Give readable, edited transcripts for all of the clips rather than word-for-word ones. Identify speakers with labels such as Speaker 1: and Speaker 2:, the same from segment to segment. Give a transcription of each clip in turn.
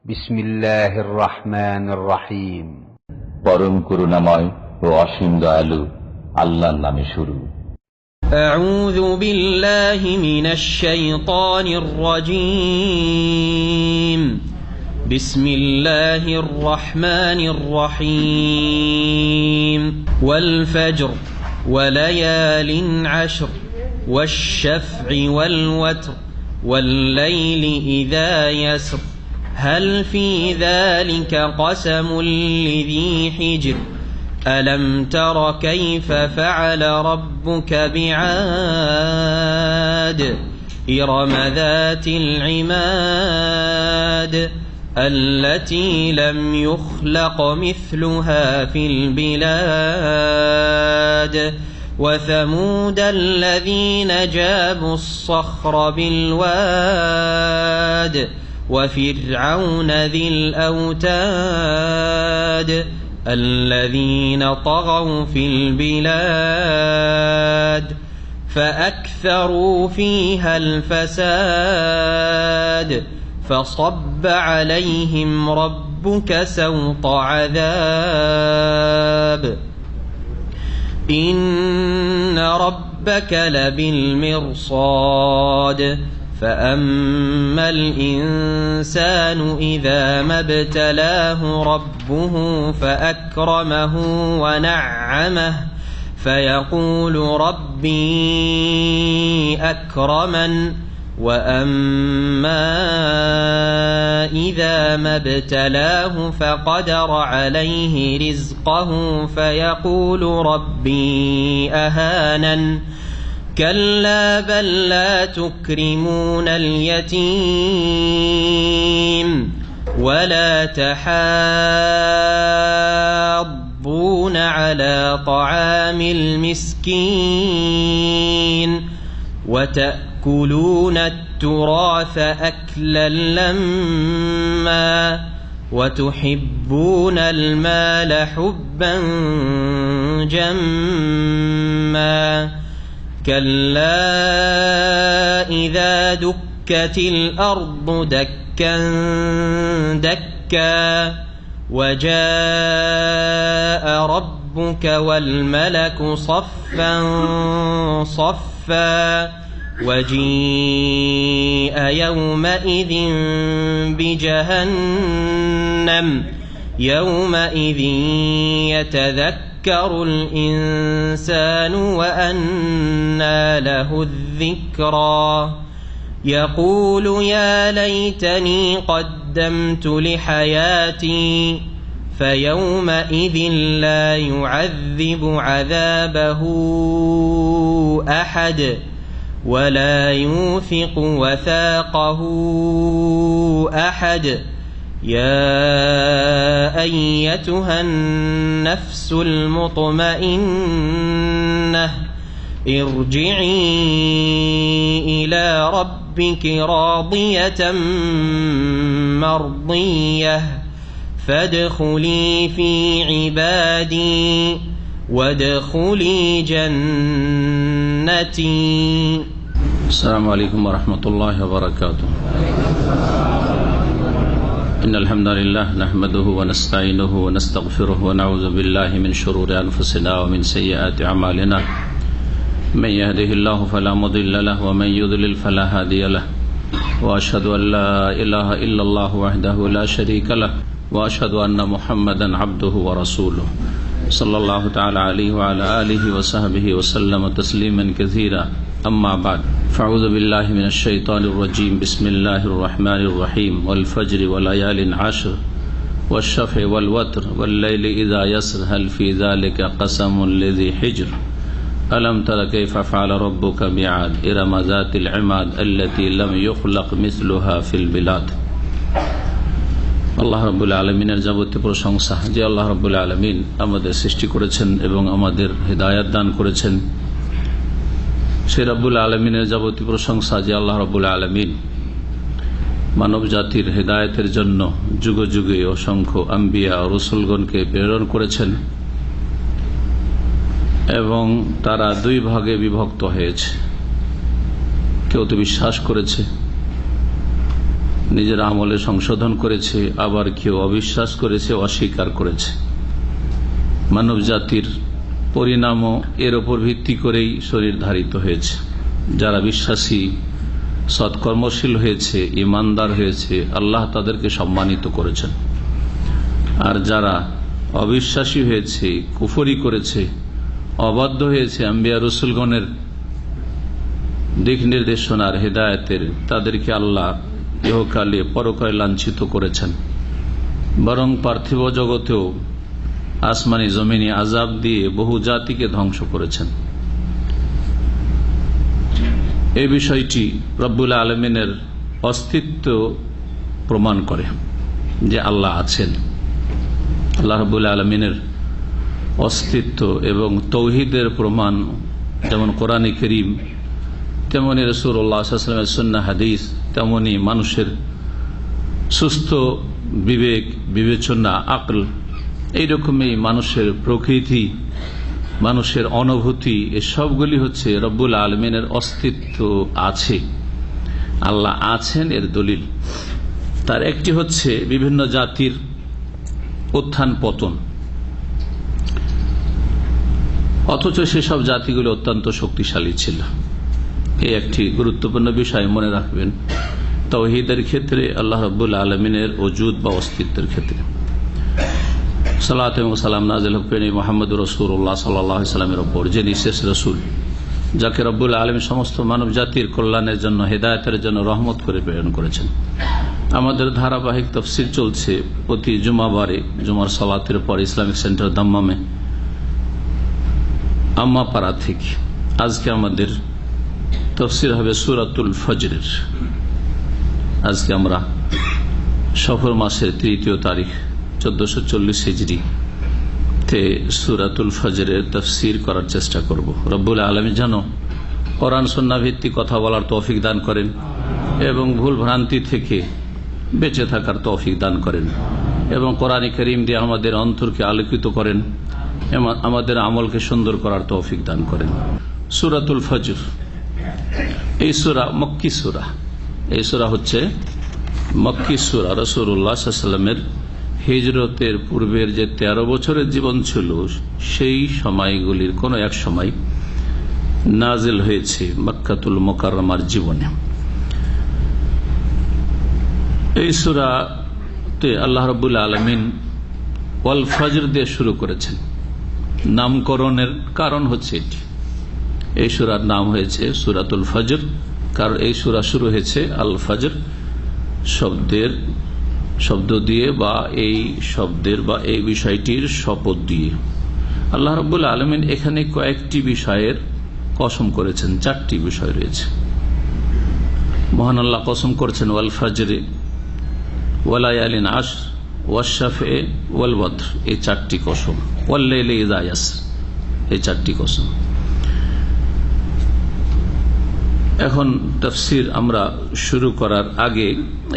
Speaker 1: বিসমিল্লাহির রহমানির রহিম।
Speaker 2: পরম করুণাময় ও অসীম দয়ালু আল্লাহর নামে শুরু।
Speaker 3: আউযু বিল্লাহি মিনাশ শাইতানির রাজীম। বিসমিল্লাহির রহমানির রহিম। ওয়াল ফজর ওয়া লায়ালিন আশর ওয়াশ শাফঈ ওয়াল ওয়াতর ওয়াল লাইলি ইযা ইয়াসর هل في ذلك قسم لذي حجر ألم تر كيف فعل ربك بعاد إرم ذات العماد التي لم يخلق مثلها في البلاد وثمود الذين جابوا الصخر بالواد وفرعون ذي الأوتاد الذين طغوا في البلاد فأكثروا فيها الفساد فصب عليهم ربك سوط عذاب إن ربك لبالمرصاد فأما الإنسان إذا ما ابتلاه ربه فأكرمه ونعمه فيقول ربي أكرمن وأما إذا ما ابتلاه فقدر عليه رزقه فيقول ربي أهانن كلا بل لا تكرمون اليتيم ولا تحاضون على طعام المسكين وتأكلون التراث أكلا لما وتحبون المال حبا جما كلا إذا دكت الأرض دكا دكا وجاء ربك والملك صفا صفا وجيء يومئذ بجهنم يومئذ يتذكر الإنسان وأنى له الذكرى يقول يا ليتني قدمت لحياتي فيومئذ لا يعذب عذابه أحد ولا يوثق وثاقه أحد يا أيتها النفس المطمئنة ارجعي إلى ربك راضية مرضية فادخلي في عبادي وادخلي جنتي.
Speaker 4: السلام عليكم ورحمة الله وبركاته. إن الحمد لله نحمده ونستعينه ونستغفره ونعوذ بالله من شرور أنفسنا ومن سيئات أعمالنا من يهده الله فلا مضل له ومن يضلل فلا هادي له وأشهد أن لا إله إلا الله وحده لا شريك له وأشهد أن محمدا عبده ورسوله صلى الله تعالى عليه وعلى آله وصحبه وسلم تسليما كثيرا أما بعد فأعوذ بالله من الشيطان الرجيم بسم الله الرحمن الرحيم والفجر وليال عشر والشفع والوتر والليل إذا يسر هل في ذلك قسم لذي حجر ألم تر كيف فعل ربك بعاد إرم ذات العماد التي لم يخلق مثلها في البلاد. আল্লাহ রাব্বুল আলামিনের যাবতীয় প্রশংসা, যে আল্লাহ রাব্বুল আলামিন আমাদের সৃষ্টি করেছেন এবং আমাদের হিদায়াত দান করেছেন, সেই রাব্বুল আলামিনের যাবতীয় প্রশংসা যে আল্লাহ রাব্বুল আলামিন মানব জাতির হিদায়াতের জন্য যুগে যুগে অসংখ্য আম্বিয়া ও রাসূলগণকে প্রেরণ করেছেন এবং তারা দুই ভাগে বিভক্ত হয়েছে। কেউ তো বিশ্বাস করেছে নিজের আমলে সংশোধন করেছে, আবার কেউ অবিশ্বাস করেছে, অস্বীকার করেছে। মানব জাতির পরিণামও এর ওপর ভিত্তি করেই শরীর ধারিত হয়েছে। যারা বিশ্বাসী, সৎকর্মশীল হয়েছে, ইমানদার হয়েছে, আল্লাহ তাদেরকে সম্মানিত করেছেন। আর যারা অবিশ্বাসী হয়েছে, কুফরি করেছে, অবাধ্য হয়েছে আম্বিয়া রসুলগণের দিক নির্দেশনার হেদায়েতের, তাদেরকে আল্লাহ ইহকালে পরকালে লাঞ্ছিত করেছেন। বরং পার্থিব জগতেও আসমানি জমিনি আযাব দিয়ে বহু জাতিকে ধ্বংস করেছেন। এই বিষয়টি রব্বুল আলমিনের অস্তিত্ব প্রমাণ করে যে আল্লাহ আছেন। আল্লাহ রব্বুল আলমিনের অস্তিত্ব এবং তৌহিদের প্রমাণ যেমন কোরআনে কারীম, তেমনি রাসূলুল্লাহ সাল্লাল্লাহু আলাইহি ওয়াসাল্লামের সুন্নাহ হাদিস, তেমনি মানুষের সুস্থ বিবেক, বিবেচনা, আকল, এইরকমই মানুষের প্রকৃতি, মানুষের অনুভূতি, এসবগুলি হচ্ছে রব্বুল আলমিনের অস্তিত্ব আছে, আল্লাহ আছেন এর দলিল। তার একটি হচ্ছে বিভিন্ন জাতির উত্থান পতন, অথচ সেসব জাতিগুলো অত্যন্ত শক্তিশালী ছিল। এই একটি গুরুত্বপূর্ণ বিষয় মনে রাখবেন তাওহীদের ক্ষেত্রে, আল্লাহ রাব্বুল আলামিনের ওজুদ বা অস্তিত্বের ক্ষেত্রে। সালাত এবং সালাম নাযিল হোক মুহাম্মদুর রাসূলুল্লাহ সাল্লাল্লাহু আলাইহি ওয়াসাল্লামের উপর, যিনি শেষ রাসূল, যাকে রব্বুল আলামিন সমস্ত মানব জাতির কল্যাণের জন্য, হেদায়েতের জন্য রহমত করে প্রেরণ করেছেন। আমাদের ধারাবাহিক তাফসীর চলছে প্রতি জুমাবারে, জুমার সালাতের পর ইসলামিক সেন্টার দাম্মামে আম্মাপাড়া থেকে। আজকে আমাদের তাফসীর হবে সূরাতুল ফজরের। আজকে আমরা সফর মাসের ৩য় তারিখ 1440 হিজরি তে সূরাতুল ফজরের তাফসীর করার চেষ্টা করব। রব্বুল আলামিন যেন কোরআন সুন্নাহ ভিত্তিক কথা বলার তৌফিক দান করেন এবং ভুল ভ্রান্তি থেকে বেঁচে থাকার তৌফিক দান করেন এবং কোরআনে কারীম দিয়ে আমাদের অন্তরকে আলোকিত করেন, আমাদের আমলকে সুন্দর করার তৌফিক দান করেন। সূরাতুল ফজর, এই সূরা মক্কি সূরা। এই সূরা হচ্ছে মক্কি সূরা। রাসূলুল্লাহ সাল্লাল্লাহু আলাইহি ওয়াসাল্লামের হিজরতের পূর্বের যে 13 বছরের জীবন ছিল, সেই সময়গুলির কোন এক সময় নাজিল হয়েছে মক্কাতুল মুকাররমার জীবনে। এই সূরাতে আল্লাহ রাব্বুল আলামিন ওয়াল ফজর দিয়ে শুরু করেছেন। নামকরণের কারণ হচ্ছে এটি। এই সূরার নাম হয়েছে সূরাতুল ফজর, কারণ এই সূরা শুরু হয়েছে আল ফজর শব্দ দিয়ে, বা এই শব্দের বা এই বিষয়টির শপথ দিয়ে। আল্লাহ রাব্বুল আলামিন এখানে কয়েকটি বিষয়ের কসম করেছেন, 4টি বিষয় রয়েছে। মহান আল্লাহ কসম করেছেন ওয়াল ফজরে ওয়া লায়ালিন আশর ওয়াশ শাফঈ ওয়াল ওয়াতর, এই 4টি কসম। ওয়াল লাইলি ইযা ইয়াসর, এই 4টি কসম। এখন তাফসীর আমরা শুরু করার আগে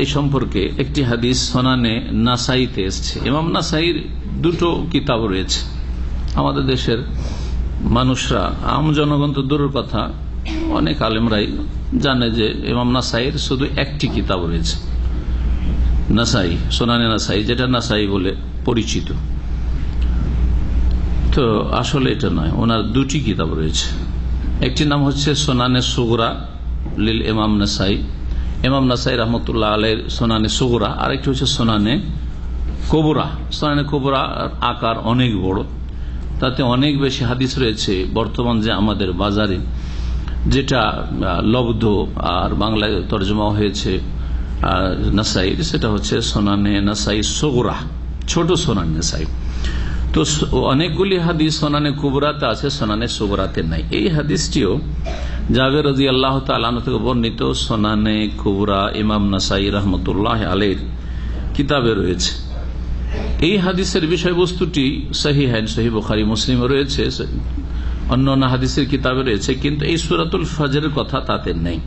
Speaker 4: এই সম্পর্কে একটি হাদিস সুনানে নাসাইতে এসেছে। ইমাম নাসাইর 2টো কিতাব রয়েছে। আমাদের দেশের মানুষরা, আম জনগণ তো দূরের কথা, অনেক আলেমরাই জানে যে ইমাম নাসাইর শুধু একটি কিতাব রয়েছে, নাসাই, সুনানে নাসাই, যেটা নাসাই বলে পরিচিত। তো আসলে এটা নয়, ওনার 2টি কিতাব রয়েছে। একটি নাম হচ্ছে সুনানে সুগরা লিল ইমাম নাসাই, ইমাম নাসাই রহমতুল্লাহ আলাইহির সুনানে সুগরা। আর একটি হচ্ছে সুনানে কুবরা। সুনানে কুবরা আকার অনেক বড়, তাতে অনেক বেশি হাদিস রয়েছে। বর্তমান যে আমাদের বাজারে যেটা লব্ধ আর বাংলায় তর্জমা হয়েছে নাসাই, সেটা হচ্ছে সুনানে নাসাই সুগরা, ছোট সুনানে নাসাই। তো অনেকগুলি হাদিস সুনানে কুবরাতে আছে, সুনানে সুগরাতে নাই। এই হাদিসটিও জাবের রাদিয়াল্লাহু তাআলা আনহু থেকে বর্ণিত সুনানে কুবরা ইমাম নাসাই রাহমাতুল্লাহ আলাইহির কিতাবে রয়েছে। এই হাদিসের বিষয়বস্তুটি সহিহাইন, সহিহ বুখারী, মুসলিমে রয়েছে, অন্যান্য হাদিসের কিতাবে রয়েছে, কিন্তু এই সূরাতুল ফজরের কথা তাতে নেই।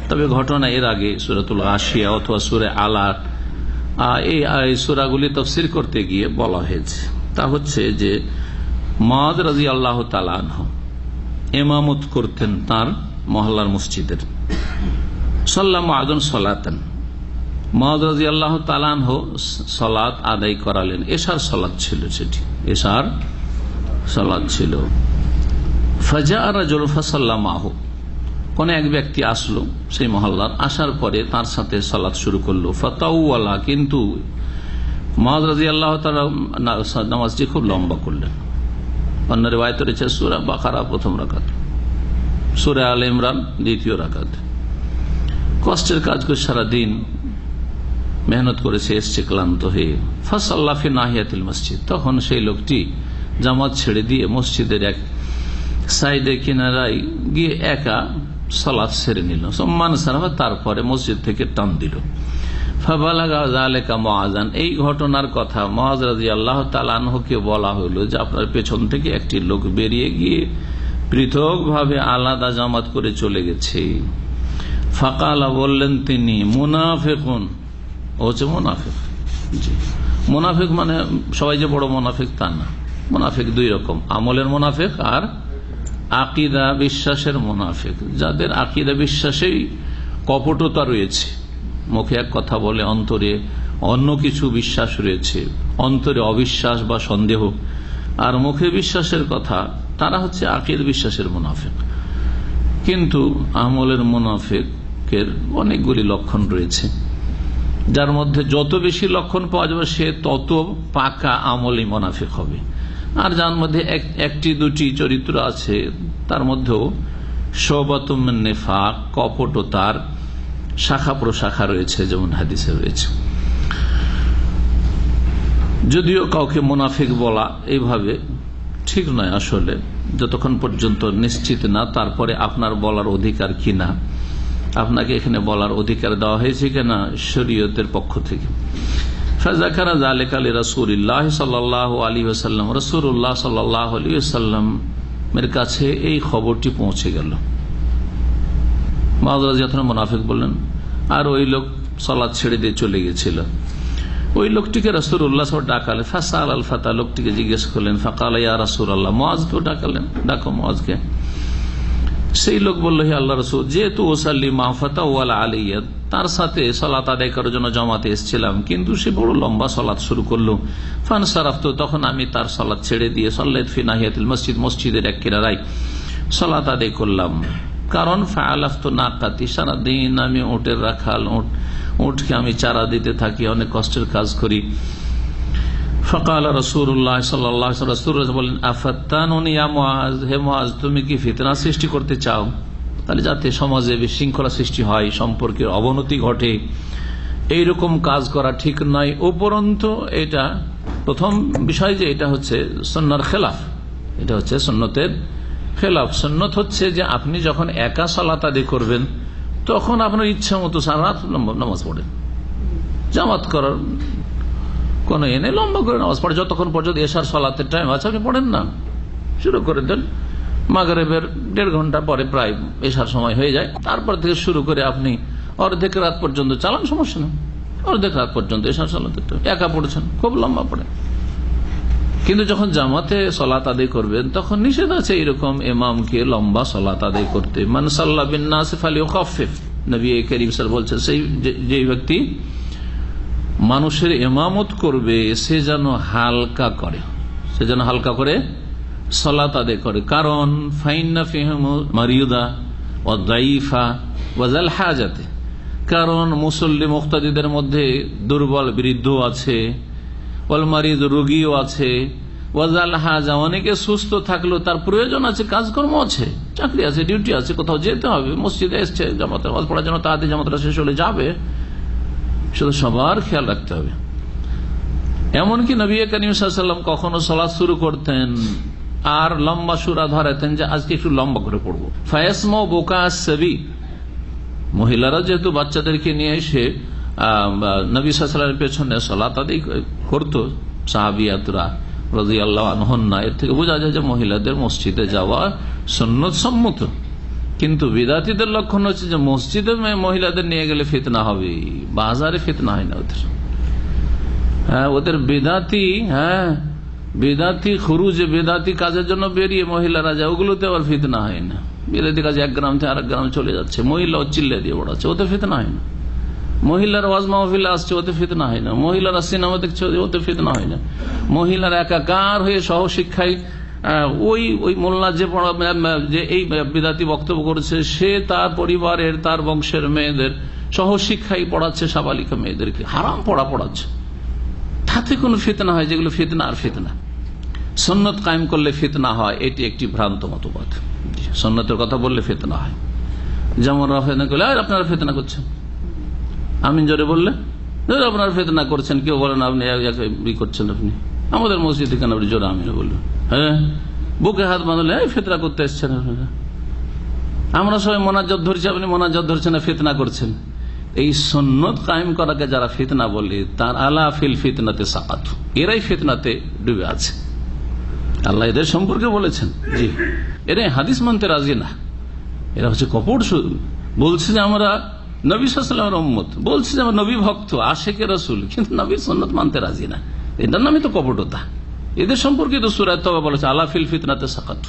Speaker 4: তবে ঘটনা এর আগে সূরাতুল গাশিয়া অথবা সূরা আলা, এই সূরাগুলি তাফসীর করতে গিয়ে বলা হয়েছে। তা হচ্ছে যে মুআয রাদিয়াল্লাহু তাআলা আনহু ইমামত করতেন তার মহল্লার মসজিদের। সাল্লা মুআযুন সালাতান, মুআয রাদিয়াল্লাহু তাআলা আনহু সালাত আদায় করালেন। এশার সালাত ছিল, সেটি এশার সালাত ছিল। ফাজাআ রাজুলুন ফাসাল্লা মাহু, কোন এক ব্যক্তি আসলো সেই মহল্লার, আসার পরে তার সাথে সালাত শুরু করলো। ফাতাওয়ালা, কিন্তু মুআয রাদিয়াল্লাহু তাআলা নামাজটি খুব লম্বা করলেন। অন্য রিওয়ায়াতে রয়েছে সূরা বাকারা প্রথম রাকাত, সূরা আলে ইমরান দ্বিতীয় রাকাত। কষ্টের কাজ করে সারাদিন মেহনত করেছে, এসছে ক্লান্ত হয়ে। ফাসাল্লা ফি নাহিয়াতিল মসজিদ, তখন সেই লোকটি জামাত ছেড়ে দিয়ে মসজিদের এক সাইডে কিনারায় গিয়ে একা সালাত সেরে নিল। সম্মান সারাফা, তারপরে মসজিদ থেকে টান দিল। ফাবালাগা যালিকা মুআযান, এই ঘটনার কথা মুআয রাদিয়াল্লাহু তাআলা আনহুকে বলা হলো যে আপনার পেছন থেকে একটি লোক বেরিয়ে গিয়ে পৃথকভাবে আলাদা জামাত করে চলে গেছে। ফাকালা, বললেন তিনি, মুনাফিকুন, ও হচ্ছে মুনাফিক। জি, মুনাফিক মানে সবাই যে বড় মুনাফিক তা না। মুনাফিক দুই রকম, আমলের মুনাফিক আর আকীদা বিশ্বাসের মুনাফিক। যাদের আকীদা বিশ্বাসেই কপটতা রয়েছে, মুখে এক কথা বলে অন্তরে অন্য কিছু বিশ্বাস রয়েছে, অন্তরে অবিশ্বাস বা সন্দেহ, আর মুখে বিশ্বাসের কথা, তারা হচ্ছে আকীদা বিশ্বাসের মুনাফিক। কিন্তু আমলের মুনাফিকের অনেকগুলি লক্ষণ রয়েছে, যার মধ্যে যত বেশি লক্ষণ পাওয়া যাবে সে তত পাকা আমলি মুনাফিক হবে। আর যার মধ্যে একটি দুটি চরিত্র আছে, তার মধ্যেও শুবাতুম মিন নিফাক, কপটতার শাখা প্রশাখা রয়েছে, যেমন হাদিসে রয়েছে। যদিও কাউকে মুনাফিক বলা এইভাবে ঠিক নয় আসলে, যতক্ষণ পর্যন্ত নিশ্চিত না তারপরে আপনার বলার অধিকার কিনা, আপনাকে এখানে বলার অধিকার দেওয়া হয়েছে কিনা শরীয়তের পক্ষ থেকে। ফাযাকারা যালিকা লিরাসূলিল্লাহ সাল্লাল্লাহু আলাইহি ওয়াসাল্লাম, রাসূলুল্লাহ সাল্লাল্লাহু আলাইহি ওয়াসাল্লামের কাছে এই খবরটি পৌঁছে গেল। মুআয রাদিয়াল্লাহু আনহু মুনাফিক বললেন, আর ওই লোক সালাত ছেড়ে দিয়ে চলে গেছিল। ওই লোকটিকে রাসূলুল্লাহ সাল্লাল্লাহু আলাইহি ওয়াসাল্লাম ডাকালেন। ফাসাল আল ফাতা, লোকটিকে জিজ্ঞেস করলেন, ফাকালা ইয়া রাসূলুল্লাহ, মুআযকেও ডাকালেন, ডাকো মুআযকে। সেই লোক বলল, হে আল্লাহর রাসূল, যেহেতু ওসাল্লি মা ফাতাওয়ালা আলাইয়া, তার সাথে সালাত আদায় করার জন্য জামাতে এসেছিলাম, কিন্তু সে বড় লম্বা সালাত শুরু করলো। ফানসারাফতু, তখন আমি তার সালাত ছেড়ে দিয়ে সাল্লাতু ফি নাহিয়াতিল মসজিদ, মসজিদের এক কিনারায় সালাত আদায় করলাম। কারণ ফাআলাফতু নাকাতি, সারাদিন আমি উটের রাখাল, উটকে আমি চারা দিতে থাকি, অনেক কষ্টের কাজ করি। ফাকালা রাসূলুল্লাহ সাল্লাল্লাহু আলাইহি ওয়াসাল্লাম, রাসূলুল্লাহ বলেন, আফাত্তানুনি ইয়া মুআয, হে মুআয, তুমি কি ফিতনা সৃষ্টি করতে চাও? তাহলে যাতে সমাজে বিশৃঙ্খলা সৃষ্টি হয়, সম্পর্কের অবনতি ঘটে, এইরকম কাজ করা ঠিক নয়। উপরন্তু এটা প্রথম বিষয় যে এটা হচ্ছে সুন্নাহর খেলাফ, এটা হচ্ছে সুন্নতের খেলাফ। সুন্নত হচ্ছে যে আপনি যখন একা সালাত আদায় করবেন তখন আপনার ইচ্ছা মতো সারা রাত নামাজ পড়েন, জামাত করার কোন এনে লম্বা করে নামাজ পড়ে, যতক্ষণ পর্যন্ত এশার সালাতের টাইম আছে আপনি পড়েন না, শুরু করে দেন। মাগরিবের 1.5 ঘন্টা পরে প্রায় এশার সময় হয়ে যায়, তারপর থেকে শুরু করে আপনি অর্ধেক রাত পর্যন্ত চালান, সমস্যা নেই। অর্ধেক রাত পর্যন্ত এশার সালাতের টাইম একা পড়েছেন, খুব লম্বা পড়ে। কিন্তু যখন জামাতে সালাত আদায় করবেন তখন নিষেধ আছে এরকম ইমামকে লম্বা সালাত আদায় করতে। মান সাল্লা বিন নাস ফালিয়ুখাফফিফ, নবী করিম সাল্লাল্লাহু আলাইহি ওয়াসাল্লাম বলছেন, যে ব্যক্তি মানুষের ইমামত করবে সে যেন হালকা করে, সে যেন হালকা করে সালাত আদায় করে। কারণ ফাইন্না ফিহিম মারিয়ুদা ওয়া দাইফা ওয়া যাল হাজাতে, কারণ মুসল্লি মুক্তাদিদের মধ্যে দুর্বল বৃদ্ধ আছে, ওয়াল মারিদ রোগীও আছে, ওয়া যাল হাজা অনেকে সুস্থ থাকলেও তার প্রয়োজন আছে, কাজকর্ম আছে, চাকরি আছে, ডিউটি আছে, কোথাও যেতে হবে, মসজিদে এসছে জামাতে নামাজ পড়ার জন্য, তাদের জামাতটা শেষ হলে যাবে, শুধু সবার খেয়াল রাখতে হবে। এমনকি নবী করিম সাল্লাল্লাহু আলাইহি ওয়াসাল্লাম কখনো সালাত শুরু করতেন আর লম্বা সূরা ধরাতেন যে আজকে একটু লম্বা করে পড়বো। ফায়াসমা বুকা সাবি, মহিলারা যেহেতু বাচ্চাদেরকে নিয়ে এসে নবী সাল্লাল্লাহু আলাইহি ওয়াসাল্লামের পেছনে সালাত আদায় করতো, সাহাবিয়াতরা রাদিয়াল্লাহু আনহুন্না, এর থেকে বোঝা যায় যে মহিলাদের মসজিদে যাওয়া সুন্নত সম্মত। কিন্তু বিদাতীদের লক্ষণ হচ্ছে যে মসজিদে মহিলাদের নিয়ে গেলে ফিতনা হবে, বাজারে ফিতনা হয় না ওদের। হ্যাঁ, ওদের বেদাতি, হ্যাঁ বেদাতি খুরুজে, বেদাতি কাজের জন্য বেরিয়ে মহিলারা যায়, ওগুলোতে আবার ফিতনা হয় না। বেদাতি কাজে এক গ্রাম থেকে আরেক গ্রাম চলে যাচ্ছে, মহিলা চিল্লা দিয়ে বড়াচ্ছে, ওতে ফিতনা হয় না। মহিলার ওয়াজ মাহফিলে আসছে, ওতে ফিতনা হয় না। মহিলারা সিনেমা দেখছে, ওতে ফিতনা হয় না। মহিলার একাকার হয়ে সহশিক্ষায় ওই মোল্লা যে এই বিদাতি বক্তব্য করেছে, সে তার পরিবারের, তার বংশের মেয়েদের সহশিক্ষায় পড়াচ্ছে, সাবালিকা মেয়েদেরকে হারাম পড়াচ্ছে, তাতে কোনো ফিতনা হয়? যেগুলো ফিতনা আর ফিতনা। সুন্নত কায়েম করলে ফিতনা হয়, এটি একটি ভ্রান্ত মতবাদ। সুন্নতের কথা বললে ফিতনা হয়। যেমন আপনারা ফিতনা করছেন, আমিন জোরে বললে আপনারা ফিতনা করছেন। কেউ বলেন আপনি করছেন, আপনি আমাদের মসজিদে কেন আপনি জোরে আমিন বললেন? হ্যাঁ, বুকে হাত বাঁধলে ফিতনা করতে এসছেন আপনারা। আমরা সবাই মোনাজাত ধরছি, আপনি মোনাজাত ধরছেন না, ফিতনা করছেন। এই সুন্নত কায়েম করাকে যারা ফিতনা বলে, তার আলা ফিল ফিতনাতে সাকাত, এরাই ফিতনাতে ডুবে আছে। আল্লাহ এদের সম্পর্কে বলেছেন, জি, এরাই হাদিস মানতে রাজি না। এরা হচ্ছে কপট। বলছে যে আমরা নবী সাল্লাল্লাহু আলাইহি ওয়াসাল্লামের উম্মত, বলছে যে আমরা নবী ভক্ত, আশিকে রাসূল, কিন্তু নবীর সুন্নাত মানতে রাজি না। এটার নামই তো কপটতা। এদের সম্পর্কে তো সূরা তাওবা বলেছে আলা ফিল ফিতনাতে সাকাত,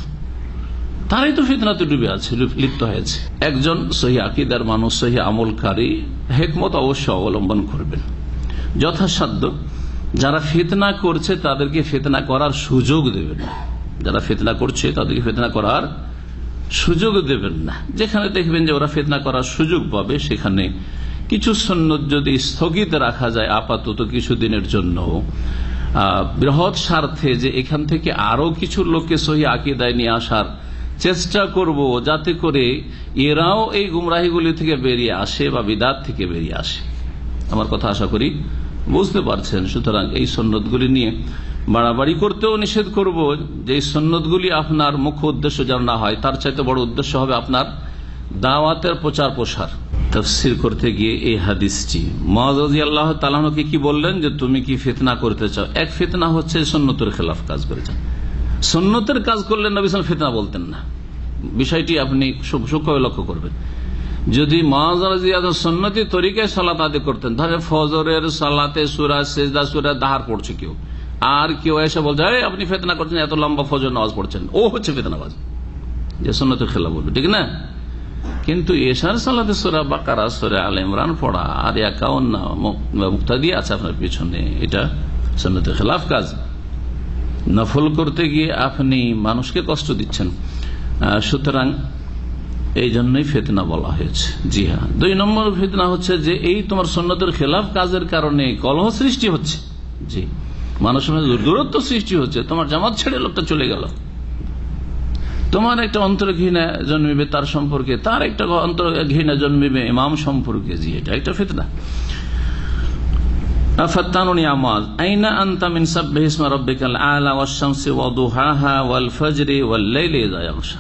Speaker 4: তারাই তো ফিতনাতে ডুবে আছে, লিপ্ত হয়েছে। একজন সহিহ আকীদার মানুষ, সহিহ আমলকারী, হিকমত অবশ্য অবলম্বন করবেন। যথাসাধ্য যারা ফিতনা করছে তাদেরকে ফিতনা করার সুযোগ দেবেন না। যারা ফিতনা করছে তাদেরকে ফিতনা করার সুযোগ দেবেন না। যেখানে দেখবেন যে ওরা ফিতনা করার সুযোগ পাবে, সেখানে কিছু সুন্নত যদি স্থগিত রাখা যায় আপাতত কিছুদিনের জন্য, বৃহৎ স্বার্থে, যে এখান থেকে আরো কিছু লোককে সহিহ আকীদায় নিয়ে আসার চেষ্টা করব, যাতে করে এরাও এই গুমরাহিগুলি থেকে বেরিয়ে আসে বা বিদাত থেকে বেরিয়ে আসে। আমার কথা আশা করি বুঝতে পারছেন। সুতরাং এই সুন্নতগুলি নিয়ে বাড়াবাড়ি করতেও নিষেধ করব। যে সুন্নতগুলি আপনার মুখ্য উদ্দেশ্য যেন না হয়, তার চাইতে বড় উদ্দেশ্য হবে আপনার দাওয়াতের প্রচার প্রসার। তাফসীর করতে গিয়ে এই হাদিসটি মুআয রাদিয়াল্লাহু তাআলা আনহুকে কি বললেন, যে তুমি কি ফিতনা করতে চাও? এক ফিতনা হচ্ছে সুন্নতের খেলাফ কাজ করেছে। সুন্নতের কাজ করলে নবী সাল্লাল্লাহু আলাইহি ওয়াসাল্লাম ফিতনা বলতেন না। বিষয়টি আপনি সূক্ষ্মভাবে লক্ষ্য করবেন। যদি মুআয রাদিয়াল্লাহু আনহু সুন্নতি তরিকায় সালাত আদায় করতেন, ধরেন ফজরের সালাতে সূরা সিজদা, সূরা দাহার পড়ছে কেউ, আর কেউ এসে বলছে আপনি ফিতনা করছেন, এত লম্বা ফজর নামাজ পড়ছেন, ও হচ্ছে ফিতনাবাজ, যে সুন্নতের খেলাফ বলবে, ঠিক না? কিন্তু এশার সালাতে সূরা বাকারা, সূরা আলে ইমরান পড়া আর 51 মুক্তাদি আছে আপনার পিছনে, এটা সুন্নতের খেলাফ কাজ। নফল করতে গিয়ে আপনি মানুষকে কষ্ট দিচ্ছেন। সুতরাং এই জন্যই ফিতনা বলা হয়েছে। জি হ্যাঁ। 2 নম্বর ফিতনা হচ্ছে যে এই তোমার সুন্নতের খেলাফ কাজের কারণে কলহ সৃষ্টি হচ্ছে। জি, মানুষের মধ্যে দূরত্ব সৃষ্টি হচ্ছে। তোমার জামাত ছেড়ে লোকটা চলে গেল, তোমার একটা অন্তর ঘৃণা জন্মিবে তার সম্পর্কে, তার একটা অন্তর ঘৃণা জন্মিবে ইমাম সম্পর্কে। জি, এটা একটা ফিতনা। ফাত্তানুনি আমাজ আইনা আনতা মিন সাববিহি ইসমা রাব্বিকাল আ'লা ওয়াশ-শামসি ওয়া দুহাহা ওয়াল ফাজরি ওয়াল লাইলি ইযা ইয়াগশা।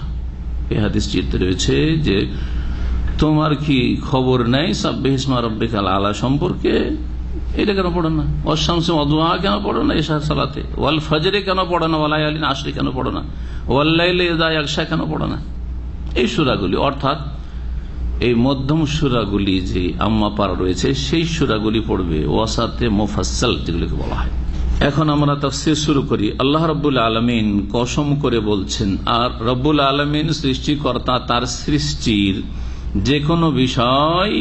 Speaker 4: এই হাদিসটিতে রয়েছে যে তোমার কি খবর নাই সাববিহি ইসমা রাব্বিকাল আ'লা সম্পর্কে? এটা কেন পড়ো না? ওয়াশ-শামসি ওয়া দুহাহা কেন পড়ো না এশার সালাতে? ওয়াল ফাজরি কেন পড়ো না? ওয়া লায়ালিন আশরি কেন পড়ো না? ওয়াল লাইলি ইযা ইয়াগশা কেন পড়ো না? এই সূরাগুলি, অর্থাৎ এই মধ্যম সূরাগুলি যে আম্মা পারা রয়েছে, সেই সূরাগুলি পড়বে, ওয়াসাতে মুফাসসাল যেগুলিকে বলা হয়। এখন আমরা তাফসীর শুরু করি। আল্লাহ রাব্বুল আলামিন কসম করে বলছেন, আর রাব্বুল আলামিন সৃষ্টিকর্তা, তার সৃষ্টির যে কোনো বিষয়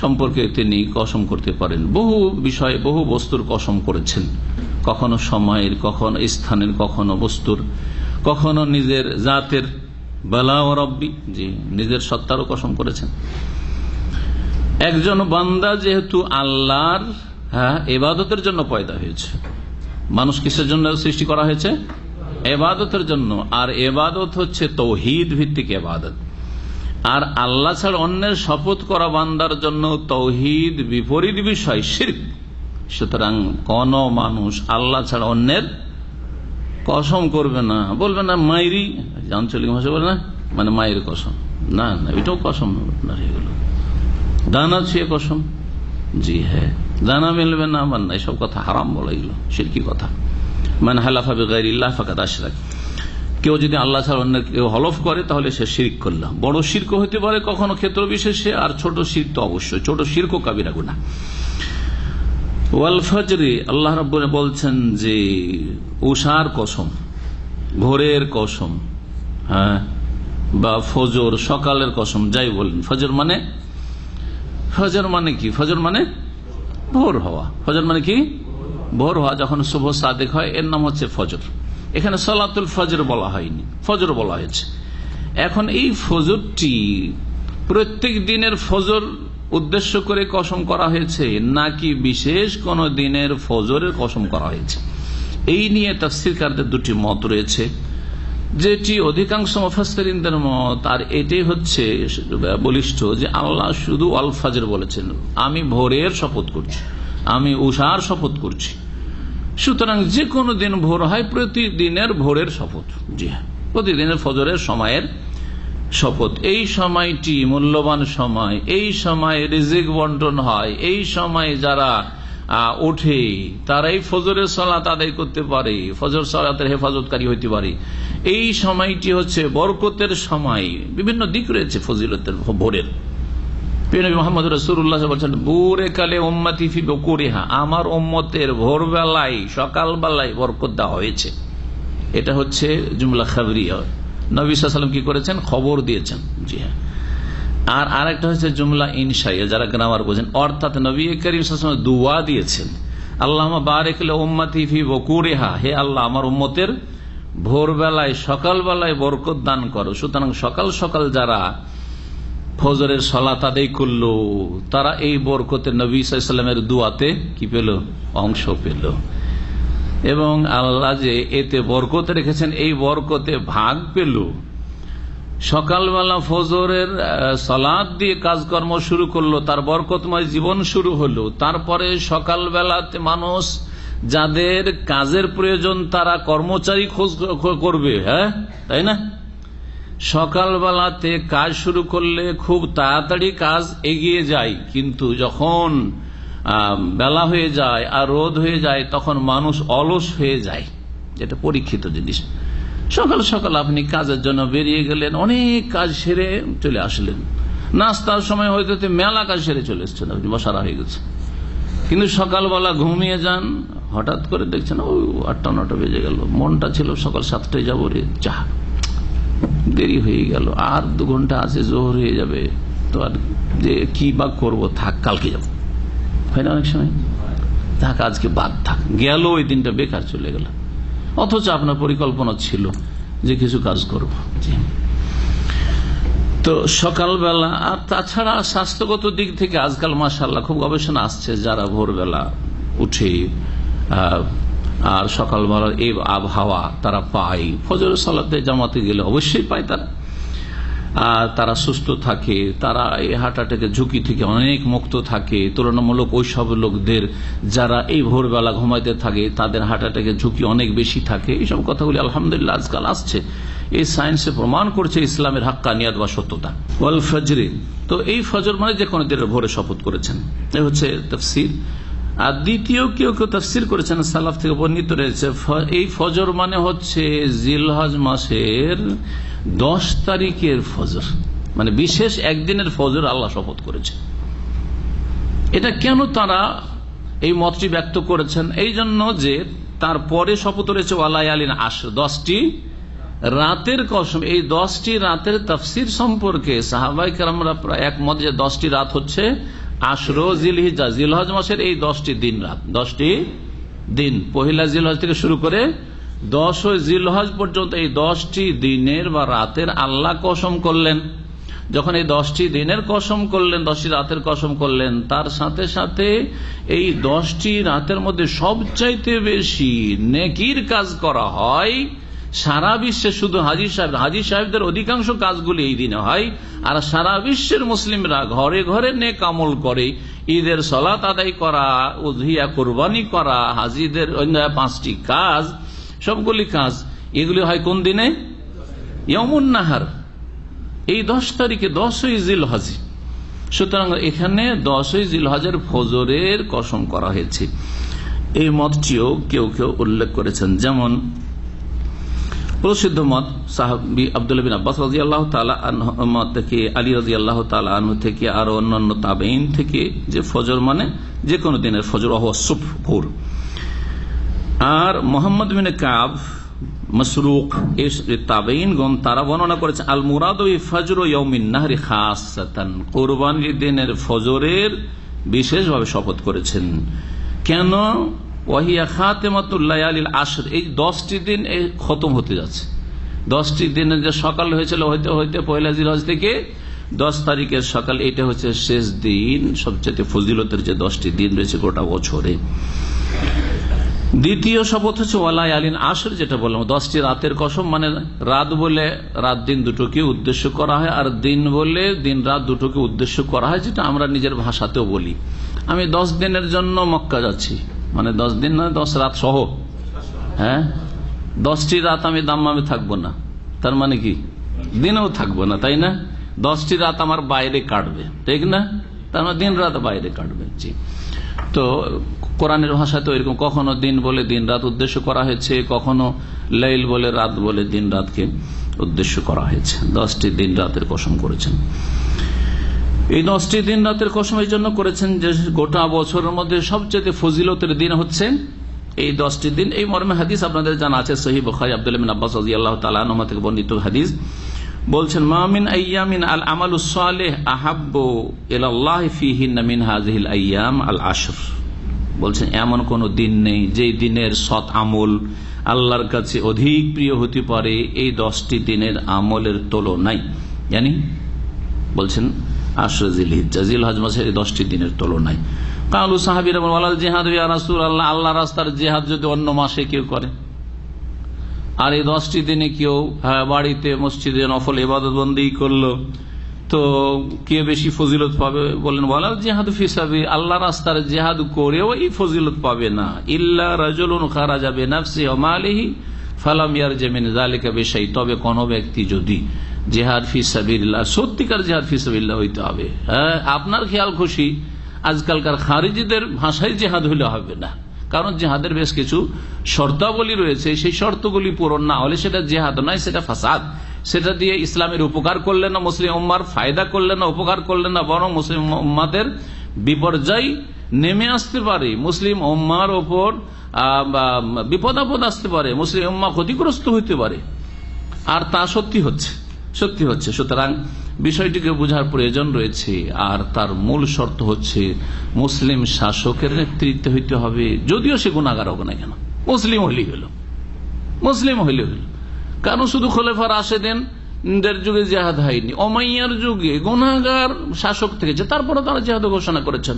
Speaker 4: সম্পর্কে তিনি কসম করতে পারেন। বহু বিষয়, বহু বস্তুর কসম করেছেন, কখনো সময়ের, কখনো স্থানের, কখনো বস্তুর, কখনো নিজের জাতের, বালা ও রব্বি, জি, নিজের সত্তারও কসম করেছেন। একজন বান্দা যেহেতু আল্লাহর ইবাদতের জন্য পয়দা হয়েছে। মানুষ কিসের জন্য সৃষ্টি করা হয়েছে? ইবাদতের জন্য। আর ইবাদত হচ্ছে তাওহীদ ভিত্তিক ইবাদত। আর আল্লাহ ছাড়া অন্যের শপথ করা বান্দার জন্য তাওহীদ বিপরীত বিষয়, শিরক। সুতরাং কোন মানুষ আল্লাহ ছাড়া অন্যের কসম করবে না, বলবে না মাইরি, আঞ্চলিক ভাষা বলে না, মানে মায়ের কসম, না না, এটাও কসম না, এগুলো দানা ছুঁয়ে কসম। জি হ্যাঁ, দানা মিলবে না আমার না, এসব কথা হারাম বলা, এগুলো শিরকি কথা। মানে হালাফা বিগাইরিল্লাহ ফাকাদ আশরাক। কেউ যদি আল্লাহ ছাড়া অন্য কেউ হলফ করে তাহলে সে শিরক করল। বড় শিরক হতে পারে কখনো ক্ষেত্র বিশেষে, আর ছোট শিরক তো অবশ্যই, ছোট শিরক ও কাবিরা গুনাহ। ওয়াল ফজরি, আল্লাহ রাব্বুল বলছেন যে উষার কসম, ভোরের কসম, হ্যাঁ, বা ফজর, সকালের কসম, যাই বলেন। ফজর মানে ফজর মানে কি? ফজর মানে ভোর হওয়া। ফজর মানে কি? ভোর হওয়া। যখন শুভ সাদেক হয় এর নাম হচ্ছে ফজর। এখানে সালাতুল ফজর বলা হয়নি, ফজর বলা হয়েছে। এখন এই ফজরটি প্রত্যেক দিনের ফজর উদ্দেশ্য করে কসম করা হয়েছে নাকি বিশেষ কোন দিনের ফজরের কসম করা হয়েছে, এই নিয়ে তাফসীরকারদের দুটি মত রয়েছে। যেটি অধিকাংশ মুফাসসিরিনদের মত, আর এটাই হচ্ছে বলিষ্ঠ, যে আল্লাহ শুধু আল ফজর বলেছেন, আমি ভোরের শপথ করছি, আমি উষার শপথ করছি। সুতরাং যে কোনো দিন ভোর হয়, প্রতিদিনের ভোরের শপথ। জি হ্যাঁ, প্রতিদিনের ফজরের সময়ের শপথ। এই সময়টি মূল্যবান সময়, এই সময় রিজিক বন্টন হয়, এই সময় যারা ওঠে তারাই ফজরের সালাত আদায় করতে পারে, ফজর সালাতের হেফাজতকারী হইতে পারে। এই সময়টি হচ্ছে বরকতের সময়, বিভিন্ন দিক রয়েছে ফজিলতের ভোরের। নবী মুহাম্মদ রাসূলুল্লাহ বলেছেন, বুরে কালে উম্মতি ফি বকুরিহা, আমার উম্মতের ভোরবেলায় সকালবেলায় বরকত দেওয়া হয়েছে। এটা হচ্ছে জুমলা খাবরিয়া, নবী সাল্লাল্লাহু আলাইহি ওয়াসাল্লাম কি করেছেন? খবর দিয়েছেন। জি হ্যাঁ। আর আরেকটা হচ্ছে জুমলা ইনশাইয়া, যারা গ্রামার বোঝেন, অর্থাৎ নবী করিম সাল্লাল্লাহু আলাইহি ওয়াসাল্লাম দুআ দিয়েছেন, আল্লাহুম্মা বারিক লি উম্মতি ফি বকুরিহা, হে আল্লাহ আমার উম্মতের ভোরবেলায় সকালবেলায় বরকত দান করো। সুতরাং সকাল সকাল যারা ফজরের সালাত আদায় করলো তারা এই বরকতে নবী সাল্লাল্লাহু আলাইহি ওয়াসাল্লামের দুআতে কি পেল? অংশ পেল। এবং আল্লাহ যে এতে বরকত রেখেছেন, এই বরকতে ভাগ পেল। সকালবেলা ফজরের সালাত দিয়ে কাজকর্ম শুরু করলো, তার বরকতময় জীবন শুরু হলো। তারপরে সকালবেলাতে মানুষ যাদের কাজের প্রয়োজন তারা কর্মচারী খোঁজ করবে, হ্যাঁ তাই না? সকালবেলাতে কাজ শুরু করলে খুব তাড়াতাড়ি কাজ এগিয়ে যায়, কিন্তু যখন বেলা হয়ে যায় আর রোদ হয়ে যায় তখন মানুষ অলস হয়ে যায়। এটা পরীক্ষিত জিনিস। সকাল সকাল আপনি কাজের জন্য বেরিয়ে গেলেন, অনেক কাজ সেরে চলে আসলেন, নাস্তার সময় হয়তো মেলা কাজ সেরে চলে এসছেন, আপনি বসারা হয়ে গেছে। কিন্তু সকালবেলা ঘুমিয়ে যান, হঠাৎ করে দেখছেন ও 8টা-9টা বেজে গেল, মনটা ছিল সকাল 7টায় যাবো রে, যা দেরি হয়ে গেল, আর 2 ঘন্টা আছে জোহর হয়ে যাবে, তো আর যে কি বা করবো, থাক কালকে যাবো, হয় না? অনেক সময় থাক আজকে বাদ, থাক, গেল ওই দিনটা বেকার চলে গেল, অথচ আপনার পরিকল্পনা ছিল যে কিছু কাজ করব। তো সকালবেলা, আর তাছাড়া স্বাস্থ্যগত দিক থেকে আজকাল মাশাআল্লাহ খুব গবেষণা আসছে, যারা ভোরবেলা উঠে আর সকালবেলার এই আবহাওয়া তারা পায়, ফজর সালাতে জামাতে গেলে অবশ্যই পায় তারা সুস্থ থাকে, তারা এই হার্ট অ্যাটাকের ঝুঁকি থেকে অনেক মুক্ত থাকে তুলনামূলক ওই সব লোকদের যারা এই ভোরবেলা ঘুমাইতে থাকে, তাদের হার্ট অ্যাটাকের ঝুঁকি অনেক বেশি থাকে। এইসব কথাগুলি আলহামদুলিল্লাহ আজকাল আসছে, এই সায়েন্সে প্রমাণ করছে ইসলামের হাক্কানিয়াত বা সত্যতা। ওয়াল ফজরি, তো এই ফজর মানে যে কোনো দিনের ভোরে শপথ করেছেন, এই হচ্ছে তাফসীর। আর দ্বিতীয় কেউ কেউ তাফসীর করেছেন, সালাফ থেকে বর্ণিত রয়েছে, এই ফজর মানে হচ্ছে জিলহজ মাসের 10 তারিখের ফজর, মানে বিশেষ একদিনের ফজর আল্লাহ শপথ করেছে। এটা কেন তারা এই মতটি ব্যক্ত করেছেন? এই জন্য যে তারপরে শপথ রয়েছে ওয়ালায়ালিন আশর, 10টি রাতের কসম। এই 10টি রাতের তাফসীর সম্পর্কে সাহাবায়ে কেরামরা প্রায় একমত যে 10টি রাত হচ্ছে আশর জিলহিজ্জা, জিলহজ মাসের এই 10টি দিন রাত, 10টি দিন, পহিলা জিলহজ থেকে শুরু করে 10 জিলহজ পর্যন্ত এই 10টি দিনের বা রাতের আল্লাহ কসম করলেন। যখন এই 10টি দিনের কসম করলেন, 10টি রাতের কসম করলেন, তার সাথে সাথে এই 10টি রাতের মধ্যে সবচাইতে বেশি নেকির কাজ করা হয় সারা বিশ্বে। শুধু হাজী সাহেবদের অধিকাংশ কাজগুলি এই দিনে হয়, আর সারা বিশ্বের মুসলিমরা ঘরে ঘরে নেক আমল করে। ঈদের সালাত আদায় করা, উযহিয়া কুরবানি করা, হাজীদের অন্য 5টি কাজ, সবগুলি কাজ এগুলি হয় কোন দিনে? ইয়ামুন নাহার, এই 10 তারিখে, 10ই জিলহজ। সুতরাং এখানে 10ই জিলহজের ফজরের কসম করা হয়েছে। এই মতটিও কেউ কেউ উল্লেখ করেছেন, যেমন প্রসিদ্ধ মত সাহাবী আব্দুল্লাহ বিন আব্বাস রাদিয়াল্লাহু তাআলা আনহু থেকে, আলী রাদিয়াল্লাহু তাআলা আনহু থেকে, আর অন্যান্য তাবেঈন থেকে, যে ফজর মানে যে কোনো দিনের ফজর, ওয়া সুবহ, ভোর। আর মুহাম্মদ বিন কাব মাসরুক তাবেঈনগণ তারা বর্ণনা করেছেন আল মুরাদু ফজর ইয়াউমিন নাহরি খাসসাতান, কুরবানির দিনের ফজরের বিশেষভাবে শপথ করেছেন। কেন? ওয়াহিয়া খাতেমাতুল লায়ালিল আশর, এই 10টি দিন এই খতম হতে যাচ্ছে। 10টি দিনের যে সকাল হয়েছিল হইতে হইতে পয়লা জিলহজ থেকে 10 তারিখের সকাল, এটা হচ্ছে শেষ দিন। সবচেয়ে ফজিলতের যে 10টি দিন রয়েছে গোটা বছরে। দ্বিতীয় শপথ হচ্ছে ওয়ালায়ালিন আশর, যেটা বললাম 10টি রাতের কসম, মানে রাত বলে রাত দিন দুটোকে উদ্দেশ্য করা হয়, আর দিন বলে দিন রাত দুটোকে উদ্দেশ্য করা হয়, যেটা আমরা নিজের ভাষাতেও বলি। আমি 10 দিনের জন্য মক্কা যাচ্ছি, মানে 10 দিন না 10 রাত সহ। হ্যাঁ, 10টি রাত আমি দাম্মামে থাকবো না, তার মানে কি দিনেও থাকবো না, তাই না? 10টি রাত আমার বাইরে কাটবে, ঠিক না? তার মানে দিন রাত বাইরে কাটবে। জি, তো কোরআনের ভাষায় তো এরকম কখনো দিন বলে দিন রাত উদ্দেশ্য করা হয়েছে, কখনো লাইল বলে রাত বলে দিন রাতকে উদ্দেশ্য করা হয়েছে। 10টি দিন রাতের কসম করেছেন। এই 10টি দিন রাতের কসম এই জন্য করেছেন যে গোটা বছরের মধ্যে সবচেয়ে ফজিলতের দিন হচ্ছে এই 10টি দিন। এই মর্মে হাদিস আপনাদের জানা আছে, সহিহ বুখারী আব্দুল্লাহ বিন আব্বাস রাদিয়াল্লাহু তাআলা আনহু থেকে বর্ণিত হাদিস। বলছেন মা মিন আইয়ামিন আল আমালুস সালিহ আহাব্বু ইলাল্লাহি ফীহিন্না মিন হাযিহিল আইয়াম আল আশর। বলছেন এমন কোন দিন নেই যেই দিনের সৎ আমল আল্লাহর কাছে অধিক প্রিয় হতে পারে এই 10টি দিনের আমলের তুলনায়। জানি বলছেন আশর জিলহিজ্জা, জিলহজ মাসের এই 10টি দিনের তুলনায়। কালু সাহাবীরা বলেন ওয়ালাল জিহাদ ইয়া রাসূলুল্লাহ, আল্লাহর রাস্তার জিহাদ যদি অন্য মাসে কেউ করে আর এই 10টি দিনে কেউ বাড়িতে মসজিদে নফল ইবাদত বন্দি করলো, তো কে বেশি ফজিলত পাবে? বলেন ওয়ালাল জিহাদ ফি সাবিল, আল্লাহর রাস্তার জিহাদ করেও এই ফজিলত পাবে না। ইল্লা রাজুলুন খারাজা বিনাফসিহি ওয়া মালিহি ফালাম ইয়ারজি মিন যালিকা বিশাই, তবে কোন ব্যক্তি যদি জিহাদ ফি সাবিলিল্লাহ, সত্যিকার জিহাদ ফি সাবিলিল্লাহ হইতে হবে। হ্যাঁ, আপনার খেয়াল খুশি আজকালকার খারিজিদের ভাষায় জিহাদ হইলে হবে না, কারণ জিহাদের বেশ কিছু শর্তাবলী রয়েছে, সেই শর্তগুলি পূরণ না হলে সেটা জিহাদ নয়, সেটা ফাসাদ। সেটা দিয়ে ইসলামের উপকার করলেন না, মুসলিম উম্মার ফায়দা করলেন না, উপকার করলেন না, বরং মুসলিম উম্মাদের বিপর্যয় নেমে আসতে পারে, মুসলিম উম্মার ওপর বিপদ আপদ আসতে পারে, মুসলিম উম্মা ক্ষতিগ্রস্ত হইতে পারে। আর তা সত্যি হচ্ছে। সুতরাং বিষয়টিকে বোঝার প্রয়োজন রয়েছে। আর তার মূল শর্ত হচ্ছে মুসলিম শাসকের নেতৃত্বে হইতে হবে, যদিও সে গুনাহগার হোক না কেন, মুসলিম হইলেই হলো। কারণ শুধু খোলাফা রাশেদিনদের যুগে জিহাদ হয়নি, উমাইয়ার যুগে গুনাহগার শাসক থেকেছে, তারপরে তারা জিহাদ ঘোষণা করেছেন।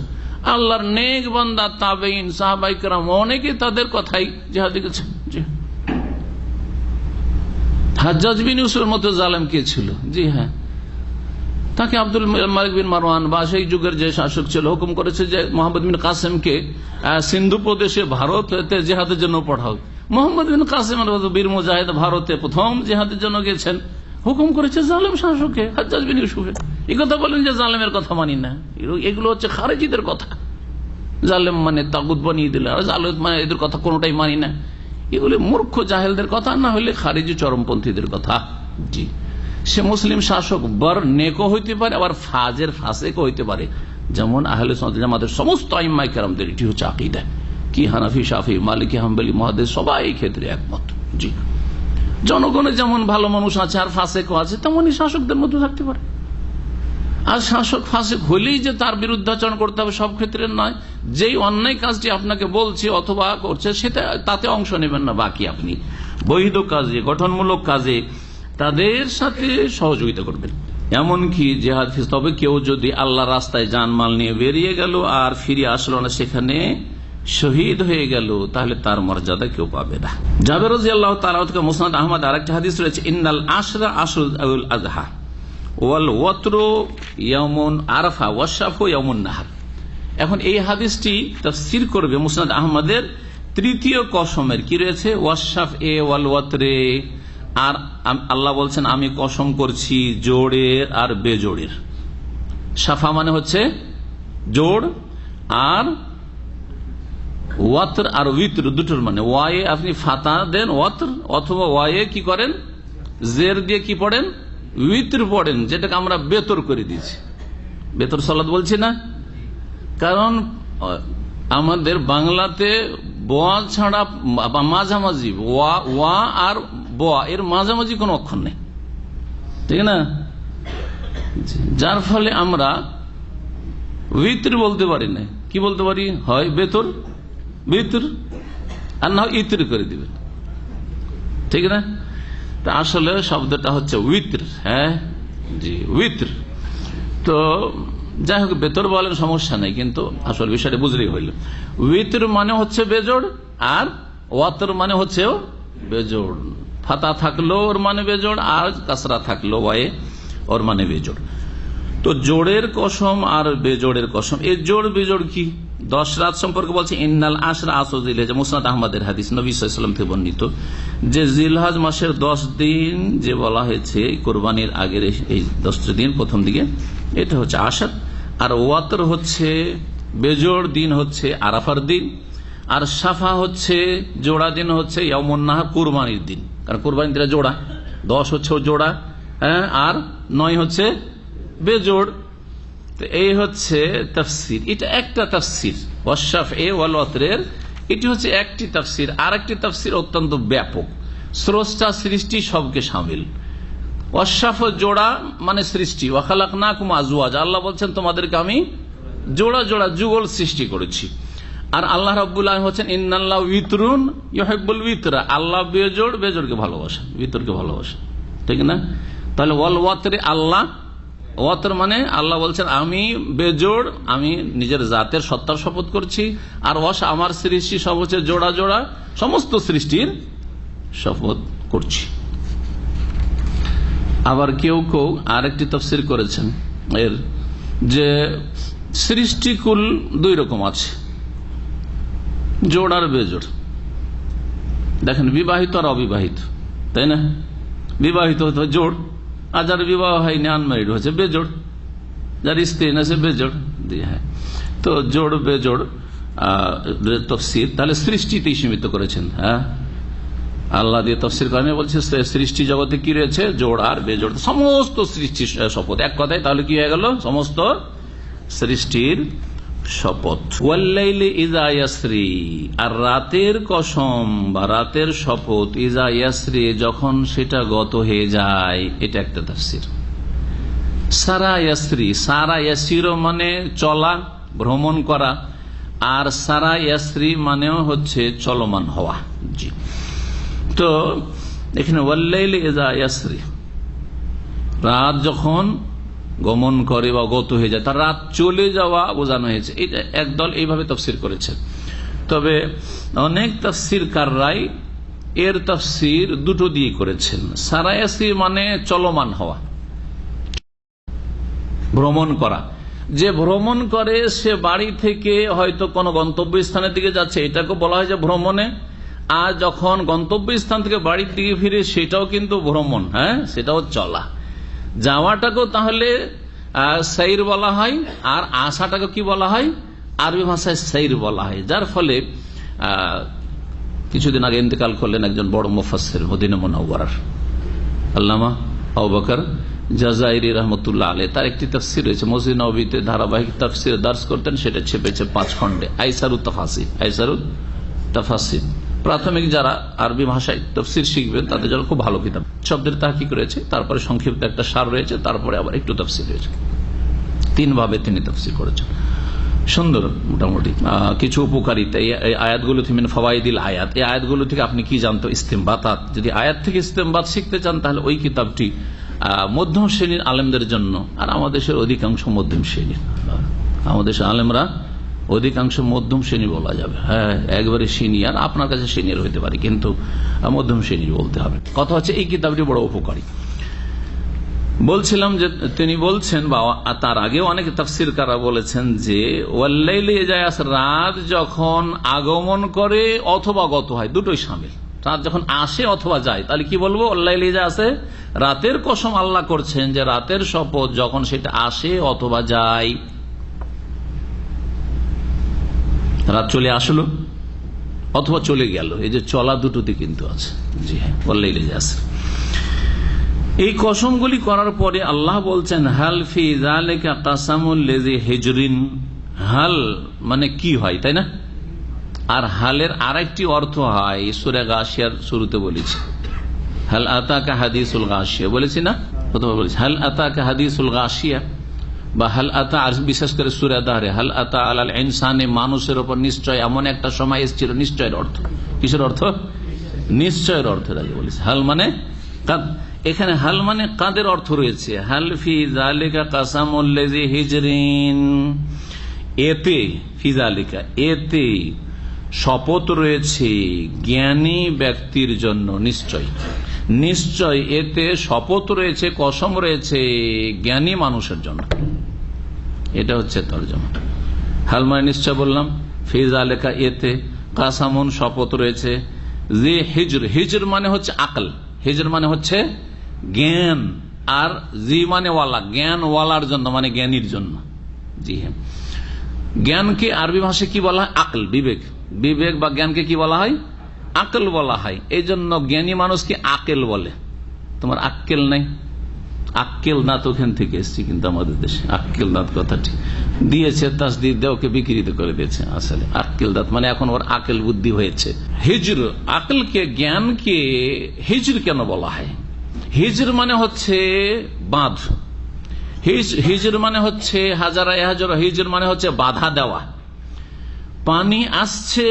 Speaker 4: আল্লাহর নেক বান্দা তাবেঈন সাহাবায়ে কেরাম অনেকে তাদের কথাই জিহাদে গেছেন। হাজ্জাজ বিন ইউসুফের মতো জালেম কে ছিল? জি হ্যাঁ, তাকে আব্দুল মালিক বিন মারওয়ান বা সেই যুগের যে শাসক ছিল হুকুম করেছে যে মোহাম্মদ বিন কাসেমকে সিন্ধু প্রদেশে ভারতে জিহাদের জন্য পাঠাও। মোহাম্মদ বিন কাসেম বীর মুজাহিদ ভারতে প্রথম জিহাদের জন্য গেছেন, হুকুম করেছে জালেম শাসককে হাজ্জাজ বিন ইউসুফে। এই কথা বলেন যে জালেমের কথা মানি না, এগুলো হচ্ছে খারেজিদের কথা। জালেম মানে তাগুত বানিয়ে দিলে, আর জালেম মানে এদের কথা কোনোটাই মানি না, এগুলি মূর্খ জাহেলদের কথা, না হলে খারিজি চরমপন্থীদের কথা। জি, সে মুসলিম শাসক বর নেকও হইতে পারে, আবার ফাসেক হইতে পারে, যেমন আহলে সুন্নাত জামাতের সমস্ত আইম্মায়ে কেরামদের এটি হচ্ছে আকীদা। কি হানাফি, শাফি, মালিকি, হাম্বলি, মুহাদ্দিস সবাই এই ক্ষেত্রে একমত। জি, জনগণের যেমন ভালো মানুষ আছে আর ফাসেকও আছে, তেমনই শাসকদের মধ্যে থাকতে পারে। আর শাসক ফাসেক হইলেই যে তার বিরুদ্ধাচরণ করতে হবে সব ক্ষেত্রে নয়। যেই অন্যায় কাজটি আপনাকে বলছে অথবা করছে সেটা তাতে অংশ নেবেন না, বাকি আপনি বৈধ কাজে, গঠনমূলক কাজে তাদের সাথে সহযোগিতা করবেন। এমনকি জিহাদ ফি, তবে কেউ যদি আল্লাহ রাস্তায় জানমাল নিয়ে বেরিয়ে গেল আর ফিরে আসলো না, সেখানে শহীদ হয়ে গেল, তাহলে তার মর্যাদা কেউ পাবে না। জাবের রাদিয়াল্লাহু তাআলা থেকে মুসনাদ আহমদ আরেকটা হাদিস রয়েছে, ইন্নাল আশরা আশরুল আযহা ওয়াল ওয়াতরু ইয়াউমুন আরাফা ওয়াশাফু ইয়াউমুন নাহর। এখন এই হাদিসটি তাফসীর করবে মুসনাদ আহমদের তৃতীয় কসমের কি রয়েছে, ওয়াশাফ এ ওয়াল ওয়াতরে, আর আল্লাহ বলছেন আমি কসম করছি জোড়ের আর বেজোড়ের। সাফা মানে হচ্ছে জোড়, আর ওয়াতর আর উইতর দুটোর মানে, ওয়ায়ে আপনি ফাতা দেন ওয়াতর, অথবা ওয়ায়ে কি করেন জের দিয়ে কি পড়েন উইতর পড়েন, যেটাকে আমরা বেতর করে দিয়েছি। বেতর সালাত বলছি না, কারণ আমাদের বাংলাতে ওয়া ছাড়া মাঝামাঝি ওয়া আর ব এর মাঝামাঝি কোনো অক্ষর নেই, ঠিক না? যার ফলে আমরা উইতর বলতে পারি না। কি বলতে পারি? হয় বেতর, বিতর, আর না হয় ইতর করে দিবেন, ঠিক না? তা আসলে শব্দটা হচ্ছে উইতর। হ্যাঁ জি, উইতর। তো যাই হোক, বেতর বলেন সমস্যা নেই, কিন্তু আসল বিষয়টা বুঝলেই হইল। উইতর মানে হচ্ছে বেজোড়, আর ওয়াতর মানে হচ্ছে বেজোড়। ফাতা থাকলো ওর মানে বেজোড়, আর কাসরা থাকলো ওয়ায়ে ওর মানে বেজোড়। তো জোড়ের কসম আর বেজোড়ের কসম, এই জোড় বেজোড় কি? 10 রাত সম্পর্কে বলছে ইন্নাল আশরা আসজিলহাজ, মুসনাদ আহমদের হাদিস, নবী সাল্লাল্লাহু আলাইহি ওয়াসাল্লাম থেকে বর্ণিত, যে জিলহজ মাসের 10 দিন যে বলা হয়েছে কোরবানির আগের এই 10টি দিন প্রথম দিকে, এটা হচ্ছে আশর। আর ওয়াতর হচ্ছে বেজোড় দিন, হচ্ছে আরাফার দিন। আর সাফা হচ্ছে জোড়া দিন, হচ্ছে ইয়াউমুন নাহর, কুরবানির দিন। কারণ কুরবানির দিনে জোড়া, 10 হচ্ছে জোড়া, আর 9 হচ্ছে বেজোড়। তো এই হচ্ছে তাফসির, এটা একটা তাফসির ওয়াশাফ এ ওয়াল ওয়াতরের, এটি হচ্ছে একটি তাফসির। আর একটি তাফসির অত্যন্ত ব্যাপক, স্রষ্টা সৃষ্টি সবকে শামিল। ওয়াশাফ জোড়া মানে সৃষ্টি, ওয়া খালাকনাকুম আজওয়াজ, আল্লাহ বলছেন তোমাদেরকে আমি জোড়া জোড়া যুগল সৃষ্টি করেছি। আর আল্লাহ রাব্বুল আলামিন হচ্ছেন ইন্নাল্লাহু উইতরুন ইউহিব্বুল উইতরা, আল্লাহ বেজোড়, বেজোড়কে ভালোবাসেন, বিতরকে ভালোবাসেন, ঠিক না? তাহলে ওয়াল ওয়াতরে আল্লাহ, ওয়াতর মানে আল্লাহ বলছেন আমি বেজোড়, আমি নিজের জাতের সত্তার শপথ করছি। আর ওয়াস আমার সৃষ্টি সব হচ্ছে জোড়া জোড়া, সমস্ত সৃষ্টির শপথ করছি। আবার কেউ কেউ আরেকটি তাফসীর করেছেন এর, যে সৃষ্টিকুল 2 রকম আছে, জোড় আর বেজোড়। দেখেন, বিবাহিত আর অবিবাহিত, তাই না? বিবাহিত হতে জোড়, আর যার বিবাহ হয়নি আনম্যারিড হচ্ছে বেজোড়, যার স্ত্রী না সে বেজোড়। হ্যাঁ, তো জোড় বেজোড় তাফসীর তাহলে সৃষ্টিতেই সীমিত করেছেন। হ্যাঁ, আল্লাহ দিয়ে তাফসীর করেন, বলছে সৃষ্টি জগতে কি রয়েছে, জোড় আর বেজোড়, সমস্ত সৃষ্টির শপথ। এক কথায় তাহলে কি হয়ে গেল, সমস্ত সৃষ্টির শপথ। ওয়াল্লাইলি ইযা ইয়াসরি, আর রাতের কসম বা রাতের শপথ, ইযা ইয়াসরি যখন সেটা গত হয়ে যায়, এটা একটা তাফসীর। সারা ইয়াসরি, সারা ইয়াসির মানে চলা, ভ্রমণ করা, আর সারা ইয়াসরি মানেও হচ্ছে চলমান হওয়া। জি, তো এখানে ওয়াল্লাইলি ইযা ইয়াসরি, রাত যখন গমন করে বা গত হয়ে যায়, তার রাত চলে যাওয়া বোঝানো হয়েছে। এটা একদল এইভাবে তাফসীর করেছেন। তবে অনেক তাফসীরকাররাই এর তাফসীর দুটো দিয়ে করেছেন। সারায়াসি মানে চলমান হওয়া, ভ্রমণ করা। যে ভ্রমণ করে সে বাড়ি থেকে হয়তো কোনো গন্তব্য স্থানের দিকে যাচ্ছে, এটাকে বলা হয় যে ভ্রমণে। আর যখন গন্তব্য স্থান থেকে বাড়ির দিকে ফিরে, সেটাও কিন্তু ভ্রমণ। হ্যাঁ, সেটাও চলা। যাওয়াটাকেও তাহলে সাইর বলা হয়, আর আসাটাকে কি বলা হয়, আরবি ভাষায় সাইর বলা হয়। যার ফলে কিছুদিন আগে ইন্তেকাল করলেন একজন বড় মুফাসসির মদিনা মুনাওয়ারার, আল্লামা আবু বকর জাযাইরি রাহমাতুল্লাহ আলাইহি। তার একটি তাফসীর রয়েছে, মসজিদ নববীতে ধারাবাহিক তাফসীর দার্স করতেন, সেটা ছেপেছে 5 খণ্ডে, আইসারুত তাফাসির। আইসারুত তাফাসির প্রাথমিক যারা আরবি ভাষায় তাফসীর শিখবেন তাদের জন্য খুব ভালো কিতাব। শব্দের তাহকিক রয়েছে, তারপরে সংক্ষিপ্ত একটা সার রয়েছে, তারপরে আবার একটু তাফসীর রয়েছে। 3 ভাবে তিনি তাফসীর করেছেন, সুন্দর মোটামুটি কিছু উপকারিতা। এই আয়াতগুলো থেকে ফাওয়াইদিল আয়াত, এই আয়াতগুলো থেকে আপনি কি জানতো, ইস্তেমবাতাত। যদি আয়াত থেকে ইস্তেমবাত শিখতে চান তাহলে ওই কিতাবটি মধ্যম শ্রেণীর আলেমদের জন্য। আর আমাদের দেশের অধিকাংশ মধ্যম শ্রেণীর, আমাদের দেশের আলেমরা অধিকাংশ মধ্যম শ্রেণী বলা যাবে। হ্যাঁ, একবারে সিনিয়র, আপনার কাছে সিনিয়র হইতে পারে, কিন্তু মধ্যম শ্রেণী বলতে হবে। কথা হচ্ছে এই কিতাবটি বড় উপকারী। বলছিলাম যে তিনি বলছেন, বা তার আগেও অনেক তাফসীরকাররা বলেছেন যে ওয়াল্লাইলি ইযা ইয়াস, রাত যখন আগমন করে অথবা গত হয়, দুটোই শামিল। রাত যখন আসে অথবা যায়, তাহলে কি বলবো, ওয়াল্লাইলি ইযা আসে, রাতের কসম আল্লাহ করছেন যে রাতের শপথ যখন সেটা আসে অথবা যায়। রাত চলে আসলো অথবা চলে গেল, এই যে চলা দুটোতে কিন্তু আছে। জি হ্যাঁ, ওয়াল্লাইলি ইযা আসে। এই কসমগুলি করার পরে আল্লাহ বলছেন হাল ফি যালিকা কাসামুল লিযি হিজরিন। হাল মানে কি হয়, তাই না? আর হালের আরেকটি অর্থ হয়, সূরা গাশিয়ার শুরুতে বলেছি, হাল আতাকা হাদিসুল গাশিয়া বলেছি না, প্রথমে বলেছি হাল আতাকা হাদিসুল গাশিয়া বা হাল আতা, আর বিশেষ করে সূরা দাহরে হাল আতা আলাল ইনসানে, মানুষের উপর নিশ্চয় এমন একটা সময় এসেছিল। নিশ্চয়ের অর্থ কিসের অর্থ? নিশ্চয়ের অর্থ আগে বলেছি। হাল মানে কাদ, এখানে হাল মানে কাদের অর্থ রয়েছে। হাল ফি যালিকা কাসামুল লাযী হিজরিন, এতে ফি যালিকা, এতে শপথ রয়েছে জ্ঞানী ব্যক্তির জন্য। নিশ্চয়, নিশ্চয় এতে শপথ রয়েছে, কসম রয়েছে জ্ঞানী মানুষের জন্য। এটা হচ্ছে তরজমা। হাল মানে নিশ্চয় বললাম, ফি যালিকা এতে, কাসামুন শপথ রয়েছে, জি হিজর, হিজর মানে হচ্ছে আকল, হিজর মানে হচ্ছে জ্ঞান, আর জি মানে ওয়ালা, জ্ঞান ওয়ালার জন্য মানে জ্ঞানীর জন্য। জি হ্যাঁ, জ্ঞানকে আরবি ভাষায় কি বলা হয়? আকল, বিবেক। বিবেক বা জ্ঞানকে কি বলা হয়? আকল বলা হয়। এই জন্য জ্ঞানী মানুষকে আকেল বলে। তোমার আক্কেল নাই, আক্কেল দাঁত ওখান থেকে এসছে, কিন্তু আমাদের দেশে আক্কেল দাঁত কথাটি দিয়েছে, তাসদিদ দিয়ে ওকে বিকৃত করে দিয়েছে। আসলে আক্কেল দাঁত মানে এখন ওর আকেল বুদ্ধি হয়েছে। হিজর, আকলকে জ্ঞানকে হিজর কেন বলা হয়? হিজর মানে হচ্ছে বাঁধ, হিজর মানে হচ্ছে হাজারা হাজার, হিজর মানে হচ্ছে বাধা দেওয়া। পানি আসছে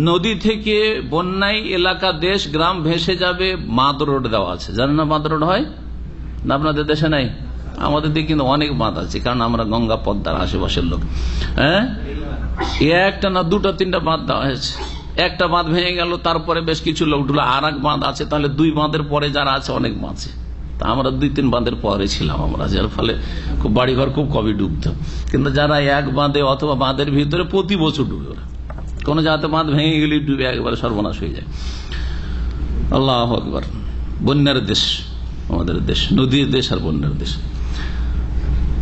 Speaker 4: নদী থেকে, বন্যায় এলাকা দেশ গ্রাম ভেসে যাবে, বাঁধ রোড দেওয়া আছে। জানেন না বাঁধ রোড হয় না? আপনাদের দেশে নাই, আমাদের দিকে কিন্তু অনেক বাঁধ আছে, কারণ আমরা গঙ্গা পদ্মার আশেপাশের লোক। হ্যাঁ, একটা না দুটো তিনটা বাঁধ দেওয়া হয়েছে। একটা বাঁধ ভেঙে গেল, তারপরে বেশ কিছু লোক ঢুলো, আর এক বাঁধ আছে, তাহলে দুই বাঁধের পরে যারা আছে অনেক বাঁচে। তা আমরা 2-3 বাঁধের পরে ছিলাম আমরা, যার ফলে খুব বাড়িঘর খুব কবি ডুবত। কিন্তু যারা এক বাঁধে অথবা বাঁধের ভিতরে প্রতি বছর ডুবে, ওরা কোনো জায়গাতে বাঁধ ভেঙে গেলে ডুবে একবারে সর্বনাশ হয়ে যায়। আল্লাহু আকবার। বন্যার দেশ আমাদের দেশ, নদীর দেশ আর বন্যার দেশ।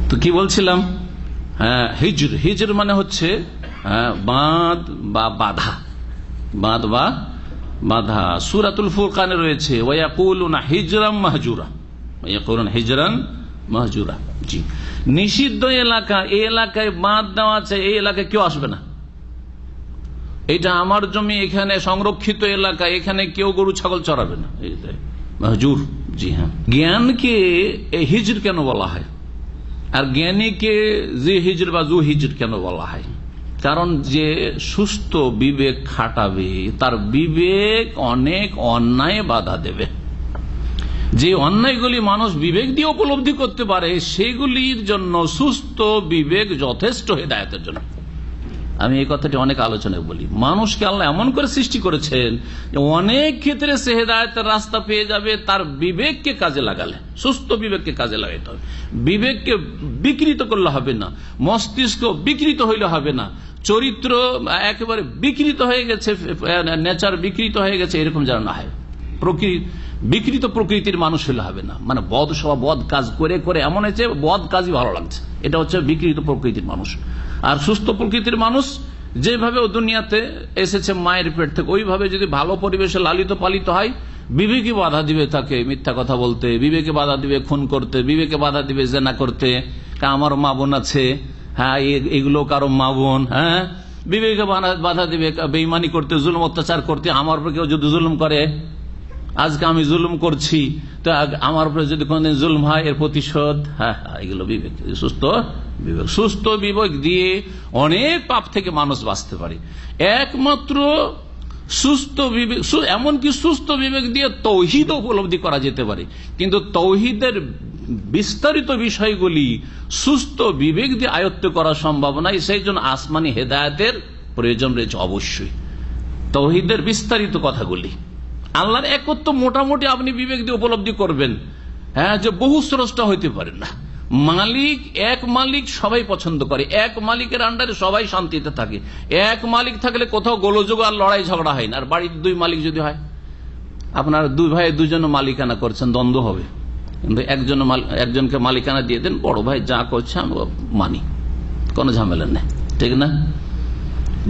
Speaker 4: তো কি বলছিলাম? হ্যাঁ, হিজর, হিজর মানে হচ্ছে বাঁধ বা বাধা, বাঁধ বা বাধা। সূরাতুল ফুরকানে রয়েছে ওয়ায়াকুলুনা হিজরাম মাহজুরা, ওয়ায়াকুলুনা হিজরান মাহজুরা। জি, নিষিদ্ধ এলাকা, এই এলাকায় বাঁধ দেওয়া আছে, এই এলাকায় কেউ আসবে না, এটা আমার জমি, এখানে সংরক্ষিত এলাকা, এখানে কেউ গরু ছাগল চড়াবে না, মাহজুর। জি হ্যাঁ, জ্ঞানকে হিজর কেন বলা হয়, আর জ্ঞানীকে জি হিজর বা জু হিজর কেন বলা হয়? কারণ যে সুস্থ বিবেক খাটাবে, তার বিবেক অনেক অন্যায় বাধা দেবে। যে অন্যায়গুলি মানুষ বিবেক দিয়ে উপলব্ধি করতে পারে, সেগুলির জন্য সুস্থ বিবেক যথেষ্ট হেদায়েতের জন্য। আমি এই কথাটি অনেক আলোচনায় বলি। মানুষকে আল্লাহ এমন করে সৃষ্টি করেছেন যে অনেক ক্ষেত্রে সে হেদায়েতের রাস্তা পেয়ে যাবে তার বিবেককে কাজে লাগালে। সুস্থ বিবেককে কাজে লাগাইতে হবে, বিবেককে বিকৃত করলে হবে না, মস্তিষ্ক বিকৃত হইলে হবে না, চরিত্র একেবারে বিকৃত হয়ে গেছে, নেচার বিকৃত হয়ে গেছে, এরকম যেন না হয়। বিকৃত প্রকৃতির মানুষ হলে হবে না, মানে বদ সবা বদ কাজ করে করে এমন হয়েছে বদ কাজই ভালো লাগছে, এটা হচ্ছে বিকৃত প্রকৃতির মানুষ। আর সুস্থ প্রকৃতির মানুষ যেভাবে ও দুনিয়াতে এসেছে মায়ের পেট থেকে, ওইভাবে যদি ভালো পরিবেশে লালিত পালিত হয়, বিবেকে বাধা দিবে তাকে মিথ্যা কথা বলতে, বিবেকে বাধা দিবে খুন করতে, বিবেকে বাধা দিবে জেনা করতে। আমার মা বোন আছে, হ্যাঁ এগুলো কারো মা বোন, হ্যাঁ বিবেকে বাধা দিবে বেঈমানি করতে, জুলুম অত্যাচার করতে। আমার উপর কেউ যদি জুলুম করে, আজকে আমি জুলুম করছি, তো আমার উপরে যদি কোনদিন জুলুম হয় এর প্রতিশোধ, হ্যাঁ এগুলো বিবেক। সুস্থ বিবেক, সুস্থ বিবেক দিয়ে অনেক পাপ থেকে মানুষ বাঁচতে পারে। একমাত্র সুস্থ বিবেক, এমনকি সুস্থ বিবেক দিয়ে তৌহিদ উপলব্ধি করা যেতে পারে, কিন্তু তৌহিদের বিস্তারিত বিষয়গুলি সুস্থ বিবেক দিয়ে আয়ত্ত করা সম্ভব নয়। সেই জন্য আসমানি হেদায়েতের প্রয়োজন রয়েছে অবশ্যই। তৌহিদের বিস্তারিত কথাগুলি, আল্লাহর একত্ব মোটামুটি আপনি বিবেক দিয়ে উপলব্ধি করবেন, হ্যাঁ, যে বহু স্রষ্টা হইতে পারেন না। মালিক, এক মালিক সবাই পছন্দ করে, এক মালিকের আন্ডারে সবাই শান্তিতে থাকে। এক মালিক থাকলে কোথাও গোলযোগ আর লড়াই ঝগড়া হয় না। আর বাড়িতে 2 মালিক যদি হয়, আপনার 2 ভাই 2জন মালিকানা করছেন, দ্বন্দ্ব হবে। কিন্তু একজনকে মালিকানা দিয়ে দেন, বড় ভাই যা করছে আমি মানি, কোনো ঝামেলা নেই, ঠিক না?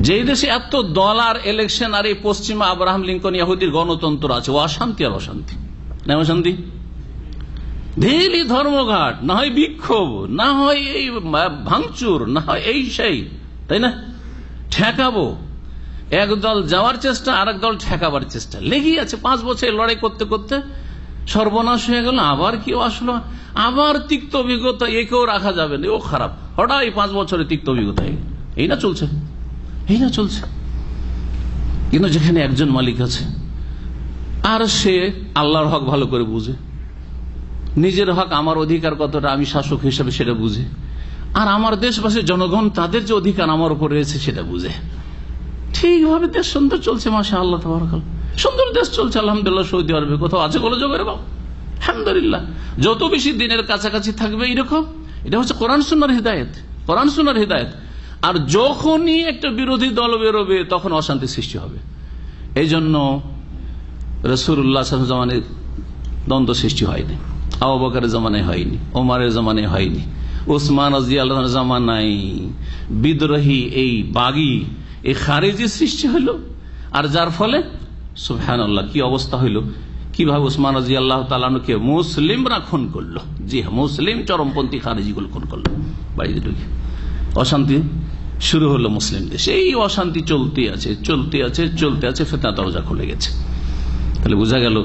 Speaker 4: যেই দেশে এত দল আর ইলেকশন, আর এই পশ্চিমা আব্রাহাম লিঙ্কন ইহুদির গণতন্ত্র আছে, ও অশান্তি আর অশান্তি, না অশান্তি। ডেইলি ধর্মঘাট, না হয় বিক্ষোভ, না হয় এই ভাঙচুর, না হয় এই সেই, তাই না? ঠেকাবো, এক দল যাওয়ার চেষ্টা, আর এক দল ঠেকাবার চেষ্টা লেগেই আছে। 5 বছর লড়াই করতে করতে সর্বনাশ হয়ে গেল, আবার কেউ আসলো, আবার তিক্ত অভিজ্ঞতা, একেও রাখা যাবে না, ও খারাপ, হঠাৎ 5 বছরে তিক্ত অভিজ্ঞতা হয়ে গেল। এই না চলছে, এই না চলছে। কিন্তু যেখানে একজন মালিক আছে আর সে আল্লাহর হক ভালো করে বুঝে, নিজের হক, আমার অধিকার কতটা, আমি শাসক হিসেবে সেটা বুঝে, আর আমার দেশবাসীর জনগণ তাদের যে অধিকার আমার উপর রয়েছে সেটা বুঝে, ঠিকভাবে দেশ সুন্দর চলছে। মাশাআল্লাহ, তাবারাকাল্লাহ, সুন্দর দেশ চলছে আলহামদুলিল্লাহ। সৌদি আরবে কোথাও আছে গোলযোগের বাবা? আলহামদুলিল্লাহ। যত বেশি দিনের কাছাকাছি থাকবে এরকম, এটা হচ্ছে কোরআন সুন্নাহর হিদায়াত, কোরআন সুন্নাহর হিদায়াত। আর যখনই একটা বিরোধী দল বেরোবে তখন অশান্তি সৃষ্টি হবে। এই জন্য রাসূলুল্লাহ সাল্লাল্লাহু আলাইহি ওয়াসাল্লামের দ্বন্দ্ব সৃষ্টি হয়নি, আবু বকরের জামানায় হয়নি, ওমরের জামানায় হয়নি, উসমান রাদিয়াল্লাহু আনহুর জামানায় বিদ্রোহী এই বাগী এই খারেজি সৃষ্টি হলো। আর যার ফলে সুবহানাল্লাহ কি অবস্থা হইল, কিভাবে উসমান রাদিয়াল্লাহু তাআলা আনহুকে মুসলিমরা খুন করলো। জি হ্যাঁ, মুসলিম চরমপন্থী খারেজিগুলো খুন করলো বাড়িতে ঢুকে। অশান্তি শুরু হলো মুসলিম দেশে। এই অশান্তি চলতে আছে, চলতে আছে, চলতে আছে, ফিতনা দরজা খুলে গেছে। তাহলে বোঝা গেল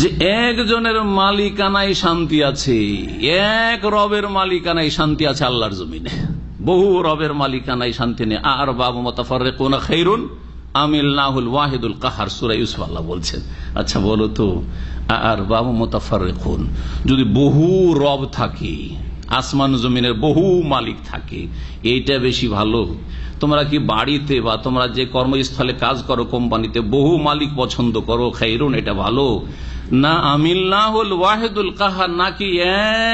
Speaker 4: যে একজনের মালিকানায় শান্তি আছে, এক রবের মালিকানায় শান্তি আছে আল্লাহর জমিনে। বহু রবের মালিকানায় শান্তি নেই। আর বাবু মুতাফাররিকুনা খায়রুন আমিল্লাহুল ওয়াহিদুল কাহার, সূরা ইউসুফ আল্লাহ বলছেন। আচ্ছা বলো তো, আর বাবু মুতাফাররিকুন, যদি বহু রব থাকে, আসমান জমিনের বহু মালিক থাকে, এইটা বেশি ভালো? তোমরা কি বাড়িতে বা তোমরা যে কর্মস্থলে কাজ করো, কোম্পানিতে বহু মালিক পছন্দ করো, খায়রুন এটা ভালো না আমিল্লাহুল ওয়াহিদুল কাহার, নাকি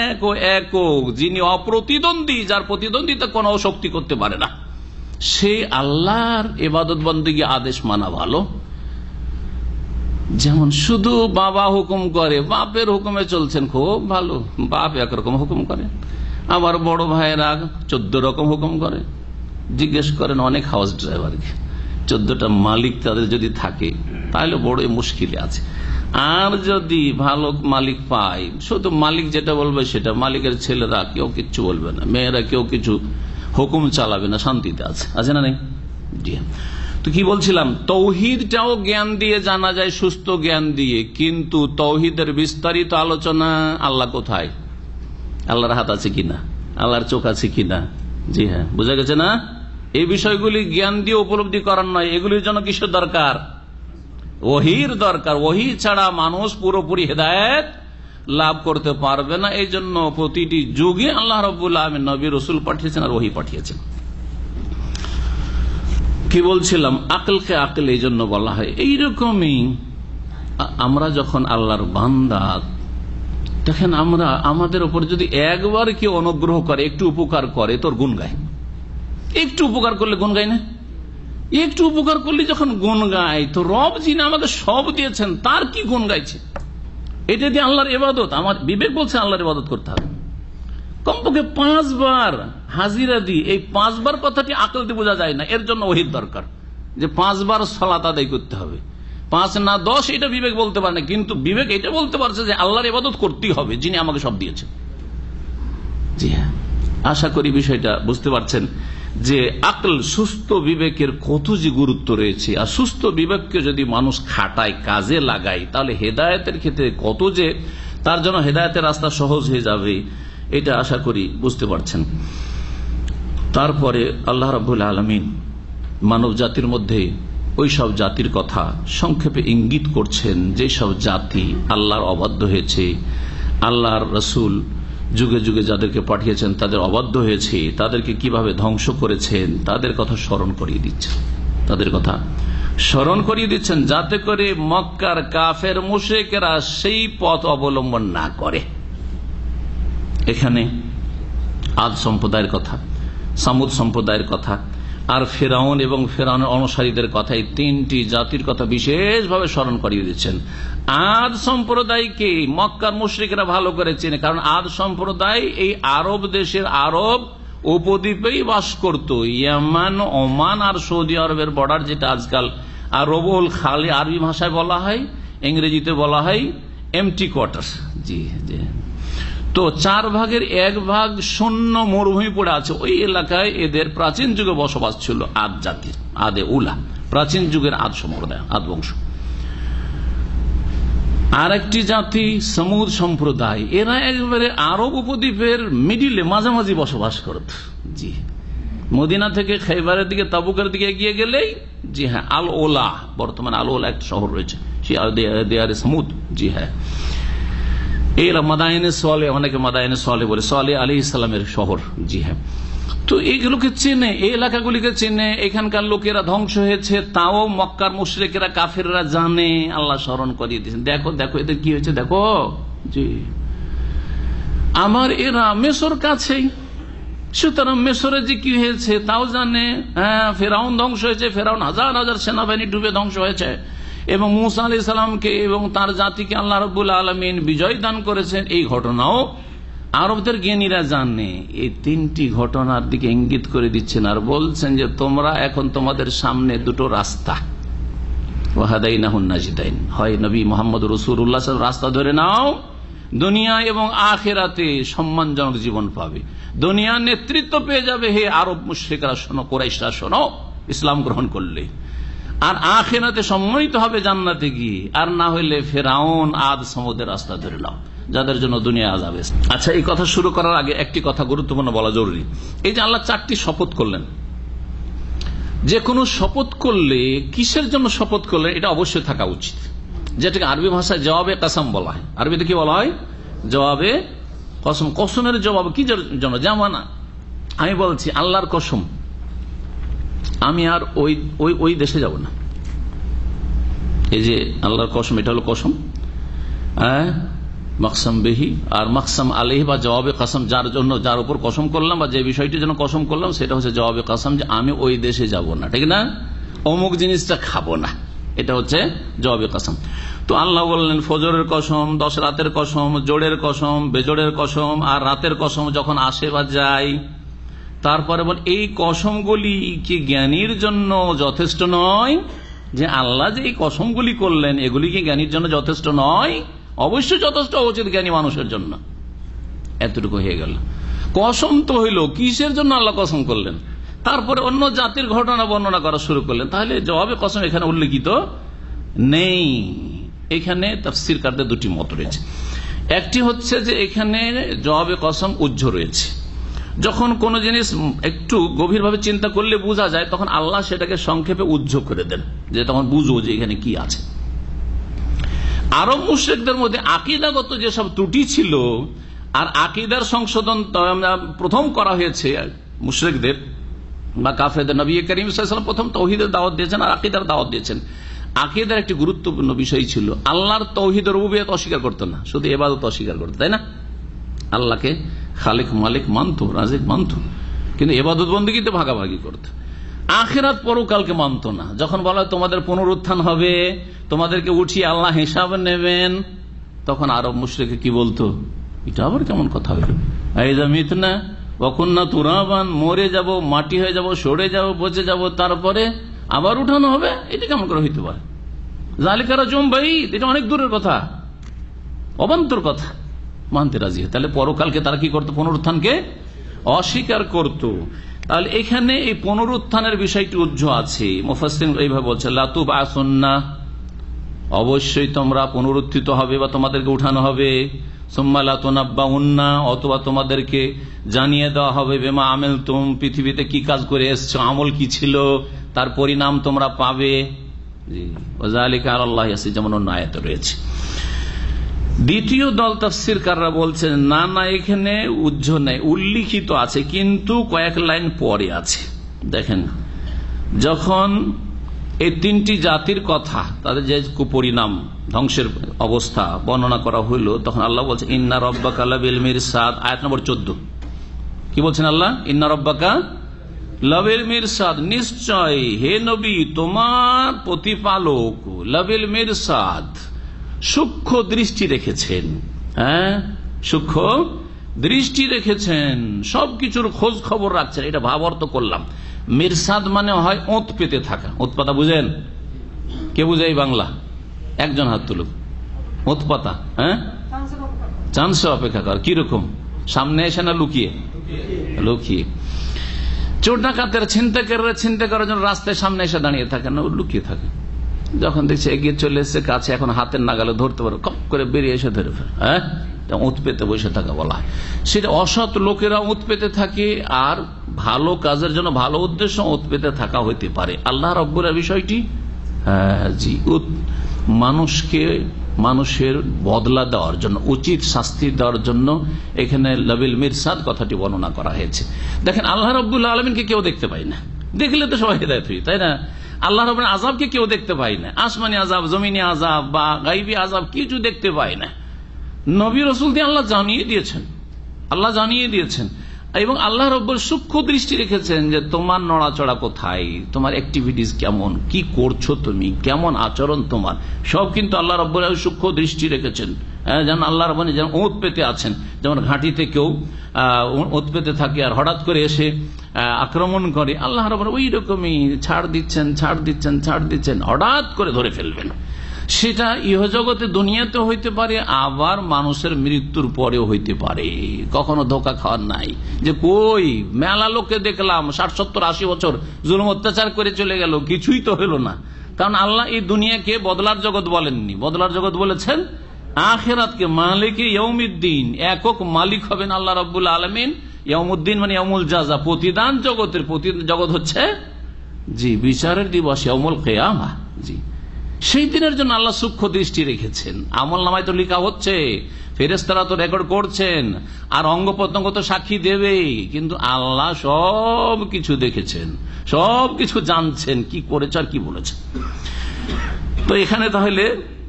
Speaker 4: এক ও একক যিনি অপ্রতিদ্বন্দ্বী, যার প্রতিদ্বন্দ্বিতা কোনো শক্তি করতে পারে না, সে আল্লাহর ইবাদত বন্দেগী আদেশ মানা ভালো? যেমন শুধু বাবা হুকুম করে, বাপের হুকুমে চলছেন, খুব ভালো, বাপ একরকম হুকুম করে, আবার বড় ভাইয়েরা 14 রকম হুকুম করে। জিজ্ঞেস করেন অনেক হাউস ড্রাইভারকে, 14টা মালিক তাদের যদি থাকে তাহলে বড় মুশকিলে আছে। আর যদি ভালো মালিক পায়, শুধু মালিক যেটা বলবে সেটা, মালিকের ছেলেরা কেউ কিচ্ছু বলবে না, মেয়েরা কেউ কিছু হুকুম চালাবে না, শান্তিতে আছে, আছে না নেই? জি। তো কি বলছিলাম, তৌহিদটাও জ্ঞান দিয়ে জানা যায়, সুস্থ জ্ঞান দিয়ে, কিন্তু তৌহিদের বিস্তারিত আলোচনা, আল্লাহ কোথায়, আল্লাহর হাত আছে কিনা, আল্লাহর চোখ আছে কিনা, জি হ্যাঁ, বোঝা গেছে না? এই বিষয়গুলি জ্ঞান দিয়ে উপলব্ধি করার নয়, এগুলির জন্য কিসের দরকার? ওহীর দরকার। ওহী ছাড়া মানুষ পুরোপুরি হেদায়েত লাভ করতে পারবে না। এই জন্য প্রতিটি যুগে আল্লাহ রাব্বুল আলামিন নবী রাসূল পাঠিয়েছেন আর ওহী পাঠিয়েছেন। কি বলছিলাম, আকলকে আকল এই জন্য বলা হয়। এইরকমই আমরা যখন আল্লাহর বান্দা, দেখেন আমরা, আমাদের উপর যদি একবার কেউ অনুগ্রহ করে, একটু উপকার করে, তোর গুণ গায়। একটু উপকার করলে গুণ গায় না? একটু উপকার করলে যখন গুণ গায়, তো রব যিনি আমাকে সব দিয়েছেন তার কি গুণ গাইছে? এটা দিয়ে আল্লাহর ইবাদত, আমার বিবেক বলছে আল্লাহর ইবাদত করতে হবে। কমপক্ষে 5 বার হাজিরা দিই, এই 5 বার কথাটি আকল দিয়ে বোঝা যায় না, এর জন্য ওহীর দরকার, যে 5 বার সালাত আদায় করতে হবে, 5 না 10 এটা বিবেক বলতে পারে না, কিন্তু বিবেক এটা বলতে পারছে যে আল্লাহর ইবাদত করতেই হবে যিনি আমাকে সব দিয়েছেন। জি হ্যাঁ, আশা করি বিষয়টা বুঝতে পারছেন যে আকল, সুস্থ বিবেকের কত যে গুরুত্ব রয়েছে। আর সুস্থ বিবেককে যদি মানুষ খাটায়, কাজে লাগায়, তাহলে হেদায়েতের ক্ষেত্রে কত যে তার জন্য হেদায়েতের রাস্তা সহজ হয়ে যাবে, এটা আশা করি বুঝতে পারছেন। তারপরে আল্লাহ রাব্বুল আলামিন মানব জাতির মধ্যে ওই সব জাতির কথা সংক্ষেপে ইঙ্গিত করছেন, যে সব জাতি আল্লাহর অবাধ্য হয়েছে, আল্লাহর রাসূল যুগে যুগে যাদেরকে পাঠিয়েছেন তাদের অবাধ্য হয়েছে, তাদেরকে কিভাবে ধ্বংস করেছেন, তাদের কথা স্মরণ করিয়ে দিচ্ছেন, তাদের কথা স্মরণ করিয়ে দিচ্ছেন, যাতে করে মক্কার কাফের মুশরিকেরা সেই পথ অবলম্বন না করে। এখানে আদ সম্প্রদায়ের কথা, সামুদ সম্প্রদায়ের কথা, আর ফেরাউন এবং ফেরাউনের অনুসারীদের কথা, এই 3টি জাতির কথা বিশেষভাবে স্মরণ করিয়ে দিচ্ছেন। আদ সম্প্রদায়কে মক্কার মুশরিকরা ভালো করে চেনে, কারণ আদ সম্প্রদায় এই আরব দেশের, আরব উপদ্বীপেই বাস করত। ইয়ামান, ওমান আর সৌদি আরবের বর্ডার, যেটা আজকাল আরবুল খালি আরবি ভাষায় বলা হয়, ইংরেজিতে বলা হয় এমটি কোয়ার্টার। জি জি। তো 4 ভাগের 1 ভাগ শূন্য মরুভূমি পড়ে আছে, ওই এলাকায় এদের প্রাচীন যুগে বসবাস ছিল আদ জাতির, আদে উলা, প্রাচীন যুগের আদ সম্প্রদায়, আদ বংশ। আর একটি জাতি সমুদ সম্প্রদায়, এরা একবারে আরব উপদ্বীপের মিডিলে মাঝামাঝি বসবাস করত। জি, মদিনা থেকে খাইবারের দিকে তাবুকের দিকে এগিয়ে গেলেই, জি হ্যাঁ, আল ওলা, বর্তমানে আল ওলা একটা শহর রয়েছে, দেয়ারে সমুদ। জি হ্যাঁ, এরা মাদায়েনে সোয়ালে, অনেকে মাদায়েনে সোয়ালে বলে, সোয়ালে আলাইহিস সালামের শহর। জি হ্যাঁ, তো এইগুলোকে চেনে, এই এলাকাগুলিকে চেনে। এখানকার লোকেরা ধ্বংস হয়েছে, তাও মক্কার মুশরিকেরা কাফেররা জানে, আল্লাহ স্মরণ করিয়ে দিয়েছেন, দেখো দেখো এদের কি হয়েছে দেখো। জি, আমার এরা মেসর কাছেই, সুতরাং মেসরে যে কি হয়েছে তাও জানে। হ্যাঁ, ফেরাউন ধ্বংস হয়েছে, ফেরাউন হাজার হাজার সেনাবাহিনী ডুবে ধ্বংস হয়েছে, এবং মুসা আলাইহিস সালামকে এবং তার জাতিকে আল্লাহ রাব্বুল আলামিন বিজয় দান করেছেন, এই ঘটনাও আরবদের জ্ঞানীরা জানে। এই তিনটি ঘটনার দিকে ইঙ্গিত করে দিচ্ছেন আর বলছেন যে তোমরা এখন তোমাদের সামনে দুটো রাস্তা, ওয়াহাদাইনাহুন নাজিদাইন, হয় নবী মুহাম্মদ রাসূলুল্লাহ রাস্তা ধরে নাও, দুনিয়া এবং আখিরাতে সম্মানজনক জীবন পাবে, দুনিয়া নেতৃত্ব পেয়ে যাবে। হে আরব মুশরিকরা শোনো, কুরাইশরা শোনো, ইসলাম গ্রহণ করলে, আর আখিরাতে সম্মানিত হবে জান্নাতে গিয়ে, আর না হইলে ফেরাউন আদ সমুদ্রের রাস্তা ধরে নাও, যাদের জন্য দুনিয়া আযাব। আচ্ছা, এই কথা শুরু করার আগে একটি কথা গুরুত্বপূর্ণ বলা জরুরি। এই যে আল্লাহ 4টি শপথ করলেন, যে কোনো শপথ করলে কিসের জন্য শপথ করলেন এটা অবশ্যই থাকা উচিত, যেটাকে আরবি ভাষায় জবাবে কাসাম বলা হয়। আরবিতে কি বলা হয়? জবাবে কসম। কসমের জবাব কি জন্য? যেমন আমি বলছি আল্লাহর কসম, আমি আর ওই দেশে যাব না। এই যে আল্লাহর কসম, এটা হলো কসম, মাকসাম বেহি, আর মাকসাম আলাইহি বা জবাবে কাসাম, যার জন্য, যার উপর কসম করলাম বা যে বিষয়টির জন্য কসম করলাম সেটা হচ্ছে জবাবে কাসাম, যে আমি ওই দেশে যাব না, ঠিক না, অমুক জিনিসটা খাবো না, এটা হচ্ছে জবাবে কাসাম। তো আল্লাহ বললেন ফজরের কসম, 10 রাতের কসম, জোড়ের কসম, বেজোড়ের কসম, আর রাতের কসম যখন আসে বা যায়। তারপরে বল এই কসমগুলি কি জ্ঞানীর জন্য যথেষ্ট নয়? যে আল্লাহ যে এই কসমগুলি করলেন এগুলি কি জ্ঞানীর জন্য যথেষ্ট নয়? অবশ্যই যথেষ্ট উচিত জ্ঞানী মানুষের জন্য। এতটুকু হয়ে গেল। কসম তো হইল, কিসের জন্য আল্লাহ কসম করলেন? তারপরে অন্য জাতির ঘটনা বর্ণনা করা শুরু করলেন। তাহলে জবাবে কসম এখানে উল্লেখিত নেই। এখানে তাফসীরকারদের দুটি মত রয়েছে। একটি হচ্ছে যে এখানে জবাবে কসম উজ্জ্ব রয়েছে, যখন কোন জিনিস একটু গভীরভাবে চিন্তা করলে বোঝা যায় তখন আল্লাহ সেটাকে সংক্ষেপে উজ্জ্ব করে দেন, যে তখন বুঝো যে এখানে কি আছে। আরব মুশরিকদের মধ্যে আকীদাগত যেসব ত্রুটি ছিল, আর আকীদার সংশোধন প্রথম করা হয়েছে মুশরিকদের বা কাফেরদের। নবী করিম সাল্লাল্লাহু আলাইহি ওয়াসাল্লাম প্রথম তাওহীদের দাওয়াত দিয়েছেন আর আকীদার দাওয়াত দিয়েছেন। আকীদার একটি গুরুত্বপূর্ণ বিষয় ছিল আল্লাহর তাওহীদ রুবুবিয়্যত অস্বীকার করতো না, শুধু ইবাদত অস্বীকার করতো, তাই না? আল্লাহকে খালিক মালিক মানতো, রাজিক মানতো, কিন্তু ইবাদত বন্দেগীতে ভাগাভাগি করতো। আখিরাত পরকালকে মানতো না। যখন বলা হয় তোমাদের পুনরুত্থান হবে, তোমাদেরকে উঠিয়ে আল্লাহ হিসাব নেবেন, তখন আরব মুশরিক কি বলতো? এটা আবার কেমন কথা হইল? আইযা মিতনা ওয়া কুননা তুরাবান, মরে যাব, মাটি হয়ে যাব, সরে যাব, পচে যাব, তারপরে আবার উঠানো হবে, এটা কেমন করে হইতে পারে? যালিকা রাজুম বাইদ, এটা অনেক দূরের কথা, অবান্তর কথা, মানতে রাজি। তাহলে পরকালকে তারা কি করতো? পুনরুত্থানকে অস্বীকার করত। তাহলে এখানে এই পুনরুত্থানের বিষয়টি উজ্জ্ব আছে। মুফাসসিরিন এইভাবে বলছে লা তুবআসুন্না, অবশ্যই তোমরা পুনরুত্থিত হবে বা তোমাদেরকে উঠানো হবে। সুম্মা লা তুনাব্বাউন্না, অথবা তোমাদেরকে জানিয়ে দেওয়া হবে বিমা আমিলতুম, পৃথিবীতে কি কাজ করে এসছো, আমল কি ছিল, তার পরিণাম তোমরা পাবে। ওয়া যালিকা আলাল্লাহি ইয়াসির, যেমন অন্য আয়াতে রয়েছে। দ্বিতীয় দল তাফসীরকাররা বলছেন না না, এখানে উজ্জ্ব নেই, উল্লিখিত আছে কিন্তু কয়েক লাইন পরে আছে। দেখেন, যখন এই তিনটি জাতির কথা, তাদের যে কুপরিণাম, ধ্বংসের অবস্থা বর্ণনা করা হইল, তখন আল্লাহ বলছেন ইন্না রাব্বাকা লাবিল মিরসাদ, আয়াত নম্বর 14। কি বলছেন আল্লাহ? ইন্না রাব্বাকা লাবিল মিরসাদ, নিশ্চয় হে নবী তোমার প্রতিপালক লাবিল মিরসাদ, সূক্ষ্ম দৃষ্টি রেখেছেন। হ্যাঁ, সূক্ষ্ম দৃষ্টি রেখেছেন, সবকিছুর খোঁজ খবর রাখছেন। এটা ভাব অর্থ করলাম। মিরসাদ মানে হয় ওঁত পেতে থাকা। ওঁত পাতা বুঝেন? কে বুঝে এই বাংলা? একজন হাত তুলুক। ওঁত পাতা, হ্যাঁ, চান্সে অপেক্ষা কর। কিরকম? সামনে এসে না লুকিয়ে? লুকিয়ে। চোর ডাকাতের ছিনতাইকারীরা ছিনতাই করার জন্য রাস্তায় সামনে এসে দাঁড়িয়ে থাকে না, লুকিয়ে থাকে। যখন দেখছে এগিয়ে চলে এসছে কাছে, এখন হাতের নাগালে ধরতে পারো, কপ করে বেরিয়ে এসে ধরে ফেলে। হ্যাঁ, উঁত পেতে বসে থাকা বলা হয়। সেটা অসৎ লোকেরা উঁত পেতে থাকে, আর ভালো কাজের জন্য ভালো উদ্দেশ্য উঁত পেতে থাকা হইতে পারে। আল্লাহ রব্বুল বিষয়টি জি মানুষকে মানুষের বদলা দেওয়ার জন্য, উচিত শাস্তি দেওয়ার জন্য এখানে লাবিল মিরসাদ কথাটি বর্ণনা করা হয়েছে। দেখেন, আল্লাহ রাব্বুল আলামিনকে কেউ দেখতে পায় না, দেখলে তো সবাই হেদায়েত হই, তাই না? আল্লাহ রাব্বুল আযাবকে কেউ দেখতে পায় না, আসমানি আযাব, জমিনি আযাব বা গায়বী আযাব কিছু দেখতে পায় না। নবী রাসূল দিয়ে আল্লাহ জানিয়ে দিয়েছেন, আল্লাহ জানিয়ে দিয়েছেন। এবং আল্লাহ রাব্বুল সূক্ষ্ম দৃষ্টি রেখেছেন যে তোমার নড়াচড়া কোথায়, তোমার অ্যাক্টিভিটিস কেমন, কি করছো তুমি, কেমন আচরণ তোমার, সব কিন্তু আল্লাহ রাব্বুল সূক্ষ্ম দৃষ্টি রেখেছেন। যেমন আল্লাহ রাব্বুল যেমন ওঁত পেতে আছেন, যেমন ঘাঁটিতে কেউ ওঁত পেতে থাকে আর হঠাৎ করে এসে আক্রমণ করে, আল্লাহ রাব্বুল ওই রকমই ছাড় দিচ্ছেন, ছাড় দিচ্ছেন, ছাড় দিচ্ছেন, হঠাৎ করে ধরে ফেলবেন। সেটা ইহজগতে দুনিয়াতে হইতে পারে, আবার মানুষের মৃত্যুর পরেও হইতে পারে। কখনো ধোকা খাওয়ার নাই যে কই মেলা লোককে দেখলাম 60-70-80 বছর জুলুম অত্যাচার করে চলে গেল, কিছুই তো হলো না। কারণ আল্লাহ এই দুনিয়াকে বদলার জগৎ বলেননি, বদলার জগৎ বলেছেন আখিরাতকে। মালিকে ইয়াউমিদ্দিন, একক মালিক হবেন আল্লাহ রাব্বুল আলামিন। ইয়াউমুদ্দিন মানে ইয়াউমুল জাযা, প্রতিদান জগতের প্রতিদান জগৎ হচ্ছে জি বিচারের দিবস, ইয়াউমুল কিয়ামাহ। জি, সেই দিনের জন্য আল্লাহ সূক্ষ্ম দৃষ্টি রেখেছেন। আমল নামায় তো লেখা হচ্ছে, ফেরেশতারা তো রেকর্ড করছেন, আর অঙ্গ প্রত্যঙ্গ তো সাক্ষী দেবে, কিন্তু আল্লাহ সব কিছু দেখেছেন, সব কিছু জানছেন, কি করেছে আর কি বলেছে। তো এখানে তাহলে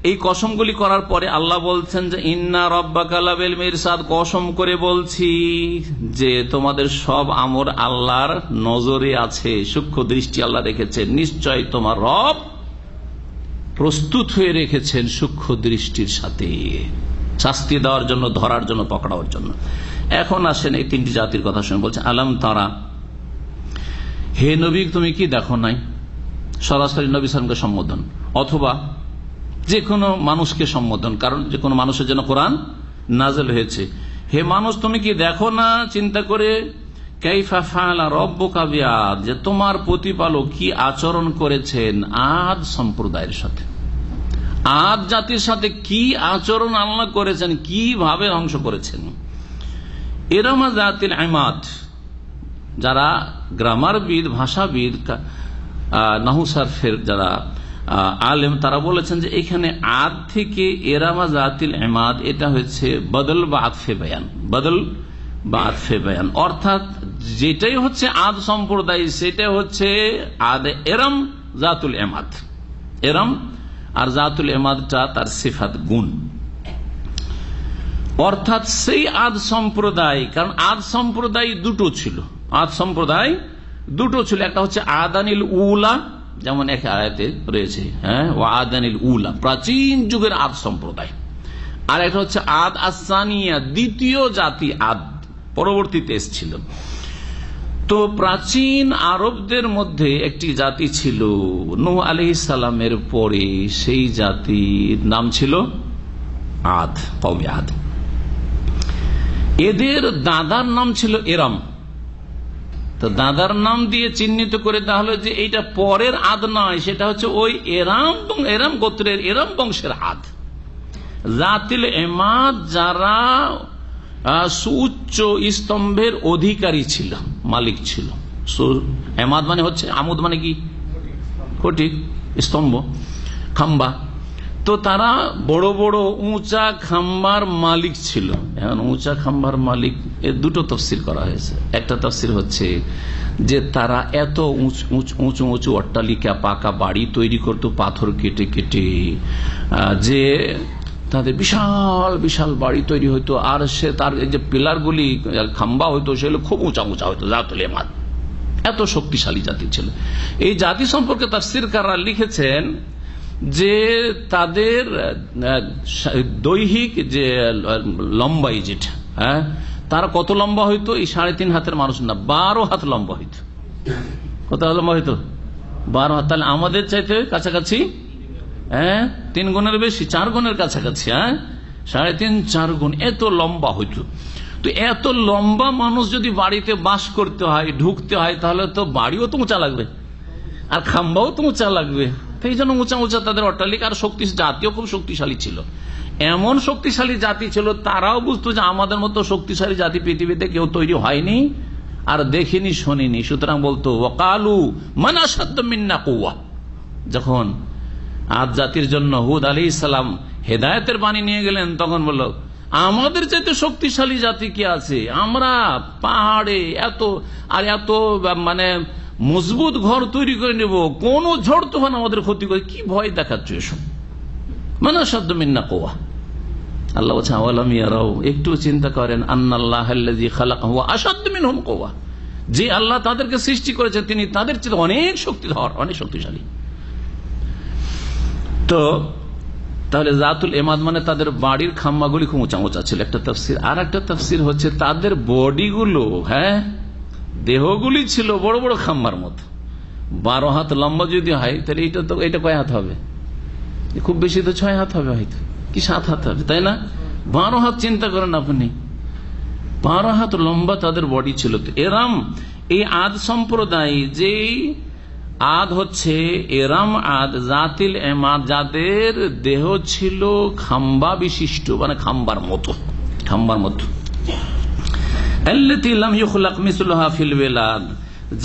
Speaker 4: এই কসমগুলি করার পরে আল্লাহ বলছেন যে ইন্না রাব্বাকা লাবিল মিরসাদ, কসম করে বলছি যে তোমাদের সব আমল আল্লাহর নজরে আছে, সূক্ষ্ম দৃষ্টি আল্লাহ রেখেছেন। নিশ্চয় তোমার রব প্রস্তুত হয়ে রেখেছেন সূক্ষ্ম দৃষ্টির সাথে শাস্তি দেওয়ার জন্য, ধরার জন্য, পকড়ানোর জন্য। এখন আসেন এই তিনটি জাতির কথা শুনে বলছেন আলাম তারা, হে নবী তুমি কি দেখো নাই? সরাসরি নবী সাল্লাল্লাহু আলাইহি ওয়াসাল্লামকে সম্বোধন, অথবা যে কোনো মানুষকে সম্বোধন, কারণ যে কোনো মানুষের জন্য কোরআন নাযিল হয়েছে। হে মানুষ তুমি কি দেখো না, চিন্তা করে, কাইফা ফাআলা রাব্বুকা বিআদ, যে তোমার প্রতিপালক কি আচরণ করেছেন আদ সম্প্রদায়ের সাথে, আদ জাতির সাথে কি আচরণ আল্লাহ করেছেন, কিভাবে ধ্বংস করেছেন। ইরামা যাতিল ইমাদ, যারা গ্রামারবিদ, ভাষাবিদ, নাহু সারফের যারা আলেম, তারা বলেছেন যে এখানে আদ থেকে ইরামা যাতিল ইমাদ, এটা হচ্ছে বদল বা আতফে বায়ান, বদল বা আতফে বায়ান, অর্থাৎ যেটাই হচ্ছে আদ সম্প্রদায় সেটা হচ্ছে আদ এরম জাতুল ইমাদ। এরম আর জাতুল ইমাদটা তার সিফাত, গুণ, অর্থাৎ সেই আদ সম্প্রদায়। কারণ আদ সম্প্রদায় দুটো ছিল, আদ সম্প্রদায় দুটো ছিল, একটা হচ্ছে আদানিল উলা, যেমন এক আয়াতে রয়েছে, হ্যাঁ, ও আদানিল উলা, প্রাচীন যুগের আদ সম্প্রদায়, আর একটা হচ্ছে আদ আসানিয়া, দ্বিতীয় জাতি আদ, পরবর্তীতে এসেছিল। তো প্রাচীন আরবদের মধ্যে একটি জাতি ছিল নূহ আলাইহিস সালামের পরে, সেই জাতির নাম ছিল আদ, কওমে আদ। এদের দাদার নাম ছিল এরাম। তো দাদার নাম দিয়ে চিহ্নিত করে দেওয়া হলো যে এইটা পরের আদ নয়, সেটা হচ্ছে ওই এরাম গোত্রের, এরাম বংশের আদ। জাতিল ইমাদ যারা সুউচ্চ স্তম্ভের অধিকারী ছিল, মালিক ছিল। এমাদ মানে হচ্ছে, আমুদ মানে কি, কোটি, স্তম্ভ, খাম্বা। তো তারা বড় বড় উঁচা খাম্বার মালিক ছিল। এখন উঁচা খাম্বার মালিক এর দুটো তফসির করা হয়েছে। একটা তফসির হচ্ছে যে তারা এত উঁচু উঁচু অট্টালিকা, পাকা বাড়ি তৈরি করতো পাথর কেটে কেটে, যে তাদের বিশাল বিশাল বাড়ি তৈরি হইতো, আর সে তার যে পিলারগুলি, খাম্বা হইতো, সেগুলো খুব উঁচা উঁচা হইতো। জাতুল ইমাদ এত শক্তিশালী জাতি ছিল। এই জাতি সম্পর্কে তাফসীরকাররা লিখেছেন যে তাদের দৈহিক যে লম্বাই, যেটা, হ্যাঁ, তারা কত লম্বা হইতো? এই 3.5 হাতের মানুষ না, 12 হাত লম্বা হইতো। কত লম্বা হইতো? 12 হাত। তাহলে আমাদের চাইতে কাছাকাছি, হ্যাঁ, 3 গুণের বেশি, 4 গুণের কাছাকাছি, হ্যাঁ, 3.5-4 গুণ এত লম্বা হইতো। তো এত লম্বা মানুষ যদি বাড়িতে বাস করতে হয়, ঢুকতে হয়, তাহলে তো বাড়িও তো উঁচা লাগবে, আর খাম্বাও তো উঁচা লাগবে, এই জন্য উঁচা উঁচা তাদের অট্টালিকা, আর জাতিও খুব শক্তিশালী ছিল। এমন শক্তিশালী জাতি ছিল, তারাও বুঝতো যে আমাদের মতো শক্তিশালী জাতি পৃথিবীতে কেউ তৈরি হয়নি আর দেখিনি, শোনেনি। সুতরাং বলতো ওয়াকালু মান আশাদ্দু মিন্না কুওয়া। যখন আদ জাতির জন্য হুদ আলাইহিস সালাম হেদায়েতের বাণী নিয়ে গেলেন, তখন বলল আমাদের চাইতে শক্তিশালী জাতি কি আছে? আমরা পাহাড়ে এত মানে মজবুত ঘর তৈরি করে নেব, কোন ঝড় তুফান আমাদের ক্ষতি করে, কি ভয় দেখাচ্ছ এসব? মান আশাদ্দু মিন্না কুওয়া। আল্লাহ বলছেন আওয়ালাম ইয়ারাও, একটু চিন্তা করেন, আন্নাল্লাহ আল্লাযী খালাকাহু আশাদ্দু মিনহুম কুওয়া, যে আল্লাহ তাদেরকে সৃষ্টি করেছে তিনি তাদের চেয়ে অনেক শক্তিধর, অনেক শক্তিশালী। তো তাহলে জাতুল ইমাদ মানে তাদের বাড়ির খাম্মাগুলি খুব উঁচা উঁচা ছিল, একটা তাফসীর। আর একটা তাফসীর হচ্ছে তাদের বডিগুলো, দেহগুলি ছিল বড় বড় খাম্মার মতো। 12 হাত লম্বা যদি হয় তাহলে এটা কয় হাত হবে? খুব বেশি তো 6 হাত হবে, হয়তো কি 7 হাত হবে, তাই না? 12 হাত চিন্তা করেন আপনি, 12 হাত লম্বা তাদের বডি ছিল। এরাম এই আদ সম্প্রদায়, যে আদ হচ্ছে এরাম আদ জাতিল এমাদ, যাদের দেহ ছিল খাম্বা বিশিষ্ট, মানে খাম্বার মতো। আল্লাতী লাম ইখলাক মিসলুহা ফিল বিলাদ,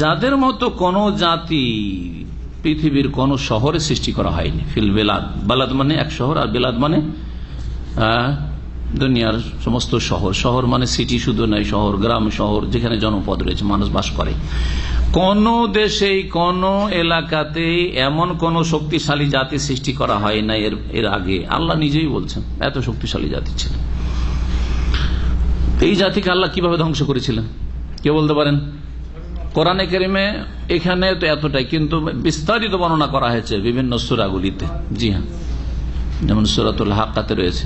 Speaker 4: যাদের মতো কোন জাতি পৃথিবীর কোন শহরে সৃষ্টি করা হয়নি। ফিল বিলাদ, বালাদ মানে এক শহর, আর বিলাদ মানে দুনিয়ার সমস্ত শহর। শহর মানে সিটি শুধু নয়, শহর গ্রাম, শহর যেখানে জনপদ রয়েছে, মানুষ বাস করে। কোন দেশে কোন এলাকাতে এমন কোন শক্তিশালী জাতি সৃষ্টি করা হয় না এর আগে। আল্লাহ নিজেই বলছেন এত শক্তিশালী জাতি ছিল। এই জাতিকে আল্লাহ কিভাবে ধ্বংস করেছিলেন কে বলতে পারেন? কোরআনে কারিমে এখানে তো এতটাই, কিন্তু বিস্তারিত বর্ণনা করা হয়েছে বিভিন্ন সূরাগুলিতে। জি হ্যাঁ, যেমন সূরাতুল হাক্কাতে রয়েছে।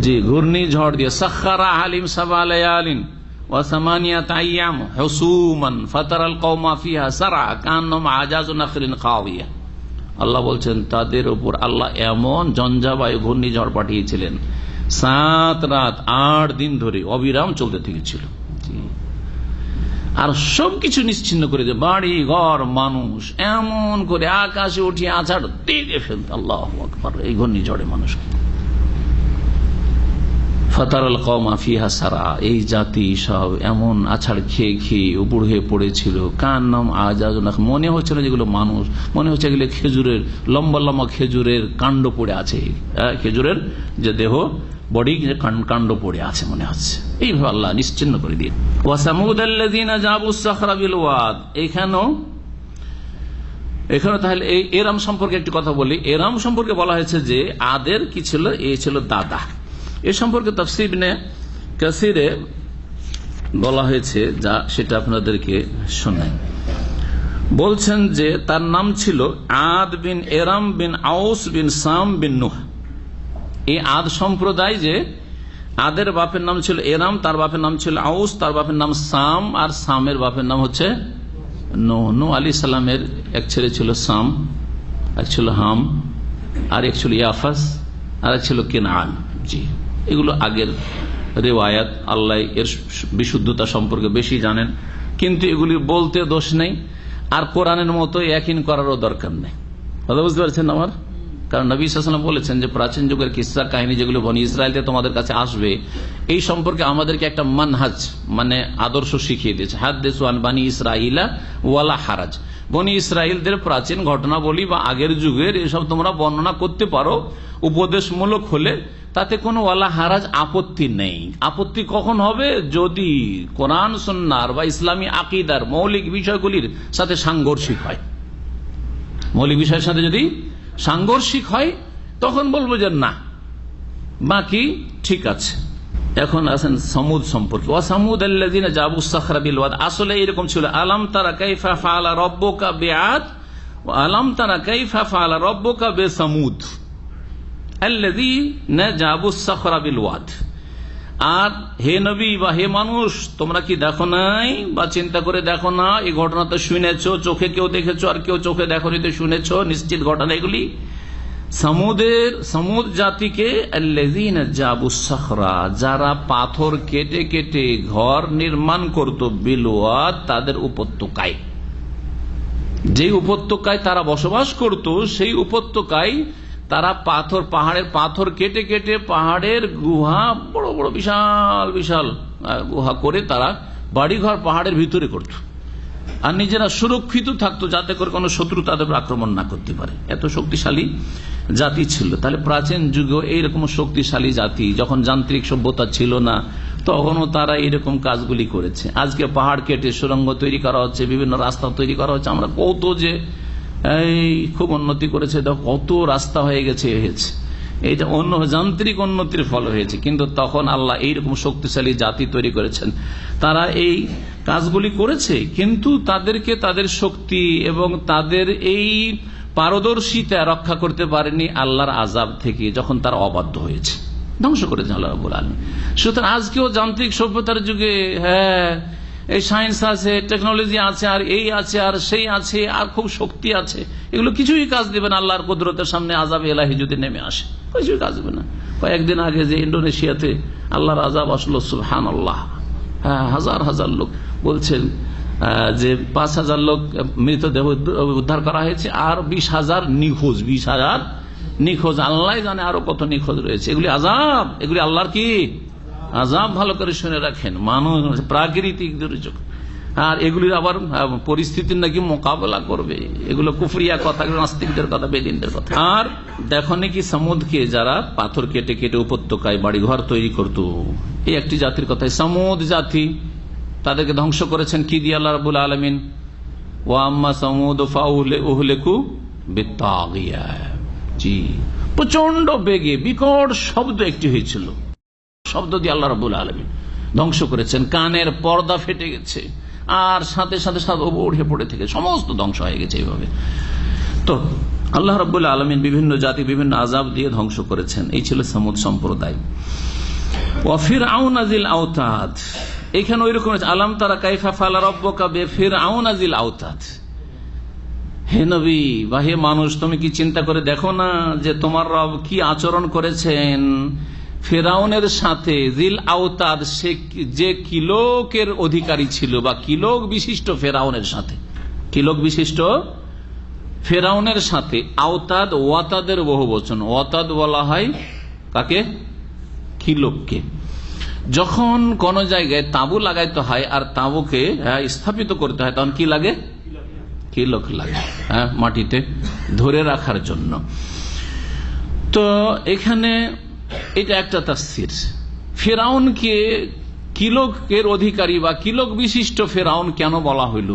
Speaker 4: জি, ঘূর্ণিঝড় দিয়ে সাখখারা আলিম সাবা লায়ালিন ওয়া সামানিয়াত আইয়াম হুসুমান ফাতারাল কওমা ফিহা সারআ কান্নাহুম আজাজু নাখরিন খাওয়িয়া। আল্লাহ বলছেন তাদের উপর আল্লাহ এমন ঝঞ্ঝাবায়ু ঘূর্ণিঝড় পাঠিয়েছিলেন, 7 রাত 8 দিন ধরে অবিরাম চলতে থেকেছিল। আর সবকিছু নিশ্চিন্ন করে দেয়, বাড়ি ঘর মানুষ এমন করে আকাশে উঠিয়ে আছাড় দিয়ে ফেলত। আল্লাহু আকবার। এই ঘূর্ণিঝড়ে মানুষকে ফাতারাল কওমা ফিহা সারআ, এই জাতি সব এমন আছাড় খেয়ে খেয়ে উপর হয়ে পড়েছিল। কান্নাহুম আজাজু নাখরিন, মনে হচ্ছিল যেগুলো মানুষ, মনে হচ্ছে এগুলো খেজুরের লম্বা লম্বা খেজুরের কাণ্ড পড়ে আছে, খেজুরের যে দেহ বডি কাণ্ড পড়ে আছে মনে হচ্ছে। এইভাবে আল্লাহ নিশ্চিন্ন করে দিয়ে। ওয়া সামুদাল্লাযীনা জাবুস সাখরা বিল ওয়াদ, এখানে তাহলে এই এরাম সম্পর্কে একটি কথা বলি। এরাম সম্পর্কে বলা হয়েছে যে আদের কি ছিল, এ ছিল দাদা। এ সম্পর্কে তাফসীর ইবনে কাসিরে বলা হয়েছে, যা সেটা আপনাদেরকে শোনাই। বলছেন যে তার নাম ছিল আদ বিন এরাম বিন আউস বিন সাম বিন নূহ। এই আদ সম্প্রদায়, যে আদের বাপের নাম ছিল এরাম, তার বাপের নাম ছিল আউস, তার বাপের নাম সাম, আর সামের বাপের নাম হচ্ছে নূহ। নূহ আলাইহিস সালামের এক ছেলে ছিল সাম, এক ছিল হাম, আর এক ছিল ইয়াফাস, আর এক ছিল কেনান। জি, এগুলো আগের রিওয়ায়াত। আল্লাহ এর বিশুদ্ধতা সম্পর্কে বেশি জানেন, কিন্তু এগুলি বলতে দোষ নেই, আর কোরআনের মতো ইয়াকিন করারও দরকার নেই। কথা বুঝতে পারছেন আমার? কারণ নবী সাল্লাল্লাহু আলাইহি ওয়াসাল্লাম বলেছেন যে প্রাচীন যুগের কিসসা কাহিনী যেগুলো বনি ইসরায়েলতে তোমাদের কাছে আসবে, এই সম্পর্কে আমাদেরকে একটা মানহাজ মানে আদর্শ শিখিয়ে দিয়েছে। হাদিসু আন বানি ইসরাইলা ওয়ালা হারাজ, বনি ইসরায়েলদের প্রাচীন ঘটনাবলী বা আগের যুগের এসব তোমরা বর্ণনা করতে পারো, উপদেশমূলক হলে তাতে কোনো ওয়ালা হারাজ, আপত্তি নেই। আপত্তি কখন হবে? যদি কোরআন সুন্নাহর বা ইসলামী আকীদার মৌলিক বিষয়গুলির সাথে সাংঘর্ষিক হয়। মৌলিক বিষয়ের সাথে যদি সাংঘর্ষিক হয় তখন বলবো যে না, বাকি ঠিক আছে। এখন আসেন সামুদ সম্পর্কে। ওয়া সামুদাল্লাযীনা জাবুস সাখরা বিল ওয়াদ, আসলে এরকম ছিল। আলাম তারা কাইফা ফাআলা রাব্বুকা বিআদ ওয়া আলাম তারা কাইফা ফাআলা রাব্বুকা বিসামুদ আল্লাযীনা জাবুস সাখরা বিল ওয়াদ। আর হে নবী বা হে মানুষ, তোমরা কি দেখো নাই বা চিন্তা করে দেখো না? এই ঘটনা তো শুনেছো, চোখে কেউ দেখেছো, আর কেউ চোখে দেখোনি তো শুনেছো, নিশ্চিত ঘটনা এগুলি। সামুদ জাতিকে আল্লাযীনা জাবুস সাখরা, যারা পাথর কেটে কেটে ঘর নির্মাণ করত, বিল ওয়াদ, তাদের উপত্যকায়। যে উপত্যকায় তারা বসবাস করত সেই উপত্যকায় তারা পাহাড়ের পাথর কেটে কেটে পাহাড়ের গুহা, বড় বড় বিশাল বিশাল গুহা করে তারা বাড়িঘর পাহাড়ের ভিতরে করত, আর নিজেরা সুরক্ষিত থাকতো যাতে করে কোনো শত্রু তাদের আক্রমণ না করতে পারে। এত শক্তিশালী জাতি ছিল। তাহলে প্রাচীন যুগে এইরকম শক্তিশালী জাতি, যখন যান্ত্রিক সভ্যতা ছিল না তখনও তারা এইরকম কাজগুলি করেছে। আজকে পাহাড় কেটে সুড়ঙ্গ তৈরি করা হচ্ছে, বিভিন্ন রাস্তা তৈরি করা হচ্ছে, আমরা কত যে খুব উন্নতি করেছে, কত রাস্তা হয়ে গেছে, এইটা অন্য যান্ত্রিক উন্নতির ফল হয়েছে। কিন্তু তখন আল্লাহ এইরকম শক্তিশালী জাতি তৈরি করেছেন, তারা এই কাজগুলি করেছে, কিন্তু তাদেরকে তাদের শক্তি এবং তাদের এই পারদর্শিতা রক্ষা করতে পারেনি আল্লাহর আযাব থেকে, যখন তারা অবাধ্য হয়েছে, ধ্বংস করেছেন আল্লাহ রাব্বুল আলামিন। সুতরাং আজকেও যান্ত্রিক সভ্যতার যুগে এই সায়েন্স আছে, টেকনোলজি আছে, আর এই আছে, আর সেই আছে, আর খুব শক্তি আছে, এগুলো কিছুই কাজ দেবে না আল্লাহর কুদরতের সামনে আযাব ইলাহি যদি নেমে আসে, কিছুই কাজ দেবে না। কয়েকদিন আগে যে ইন্দোনেশিয়াতে আল্লাহর আযাব আসলো, সুবহানাল্লাহ, হাজার হাজার লোক বলছেন যে 5,000 লোক মৃতদেহ উদ্ধার করা হয়েছে, আর 20,000 নিখোঁজ, 20,000 নিখোঁজ, আল্লাহ জানে আরো কত নিখোঁজ রয়েছে। এগুলি আযাব, এগুলি আল্লাহর কি আযাব, ভালো করে শুনে রাখেন। মানুষ প্রাকৃতিক দুর্যোগ, আর এগুলির আবার পরিস্থিতির নাকি মোকাবেলা করবে, এগুলো কুফরিয়া কথা, নাস্তিকদের কথা, বেদিনদের কথা। আর দেখো নাকি সমুদকে যারা পাথর কেটে কেটে উপত্যকায় বাড়িঘর তৈরি করত, এই একটি জাতির কথাই, সমুদ জাতি, তাদেরকে ধ্বংস করেছেন কি দিয়ে আল্লাহ রাব্বুল আলামিন? ওয়া আম্মা সমুদ ফাউহলিকু বিত্তাগিয়া, জি, প্রচন্ড বেগে বিকট শব্দ একটি হয়েছিল, শব্দ দিয়ে আল্লাহ রাব্বুল আলামিন ধ্বংস করেছেন। কানের পর্দা ফেটে গেছে, আর সাথে সাথে উঠে পড়ে থেকে সমস্ত ধ্বংস হয়ে গেছে এইভাবে। তো আল্লাহ রাব্বুল আলামিন বিভিন্ন জাতি বিভিন্ন আযাব দিয়ে ধ্বংস করেছেন। এই ছিল সমুদ সম্প্রদায়। ওয়া ফিরআউন যিল আওতাদ, এখানে ওইরকম আলাম তারা কাইফা ফাআলা রাব্বুকা বিফিরআউন যিল আওতাদ। হে নবী বা হে মানুষ, তুমি কি চিন্তা করে দেখো না যে তোমার রব কি আচরণ করেছেন ফেরাউনের সাথে, জিল আওতাদ, সে যে কিলোকের অধিকারী ছিল, বা কিলোক বিশিষ্ট ফেরাউনের সাথে, কিলোক বিশিষ্ট ফেরাউনের সাথে। আওতাদ ওয়াতাদের বহু বচন, ওয়াতাদ বলা হয় কাকে? কিলোককে। যখন কোন জায়গায় তাঁবু লাগাইতে হয় আর তাঁবুকে স্থাপিত করতে হয়, তখন কি লাগে? কিলোক লাগে, মাটিতে ধরে রাখার জন্য। তো এখানে এটা একটা তাফসীর। ফেরাউনকে কিলোকের অধিকারী বা কিলোক বিশিষ্ট ফেরাউন কেন বলা হইল?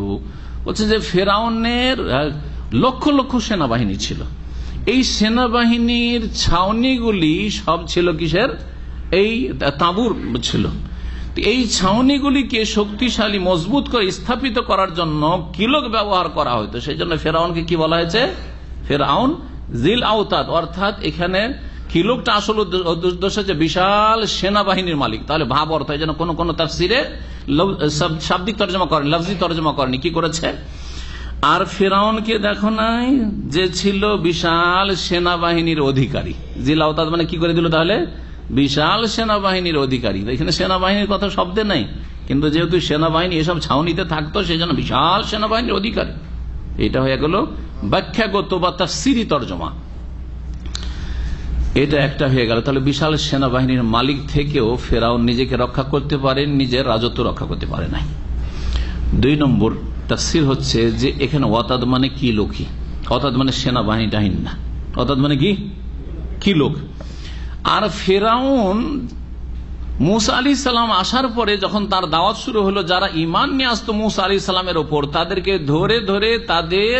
Speaker 4: বলছে যে ফেরাউনের লক্ষ লক্ষ সেনাবাহিনী ছিল, এই সেনাবাহিনীর ছাউনিগুলি সব ছিল কিসের? এই তাঁবুর ছিল। এই ছাউনিগুলিকে শক্তিশালী মজবুত করে স্থাপিত করার জন্য কিলোক ব্যবহার করা হইতো, সেই জন্য ফেরাউনকে কি বলা হয়েছে? ফেরাউন জিল আওতাদ, অর্থাৎ এখানে কিলোকটা আসল উদ্দেশ্য হচ্ছে বিশাল সেনাবাহিনীর মালিক। তাহলে ভাব অর্থ, এই জন্য কোন কোন তাফসিরে শাব্দিক তর্জমা করেন, লফজি তর্জমা করেনি, কি করেছে? আর ফেরাউনকে দেখো নাই যে ছিল বিশাল সেনাবাহিনীর অধিকারী। জিল আওতাদ মানে কি করে দিল তাহলে? বিশাল সেনাবাহিনীর অধিকারী। এখানে সেনাবাহিনীর কথা শব্দে নাই, কিন্তু যেহেতু সেনাবাহিনী এসব ছাউনিতে থাকতো, সেই জন্য বিশাল সেনাবাহিনীর অধিকারী। এটা হয়ে গেল ব্যাখ্যাগত বা তাফসিরি তর্জমা, এটা একটা হয়ে গেল। তাহলে বিশাল সেনাবাহিনীর মালিক থেকেও ফেরাউন নিজেকে রক্ষা করতে পারে, নিজের রাজত্ব রক্ষা করতে পারে নাই। 2 নম্বর তাফসির হচ্ছে যে এখানে ওয়াতাদ মানে কি লোকই, অর্থাৎ মানে সেনাবাহিনী টাহিন না, অর্থাৎ মানে কি লোক। আর ফেরাউন মুসা আলাইহিস সালাম আসার পরে যখন তার দাওয়াত শুরু হলো, যারা ঈমান নিয়ে আসতো মুসা আলাইহিস সালামের ওপর, তাদেরকে ধরে ধরে তাদের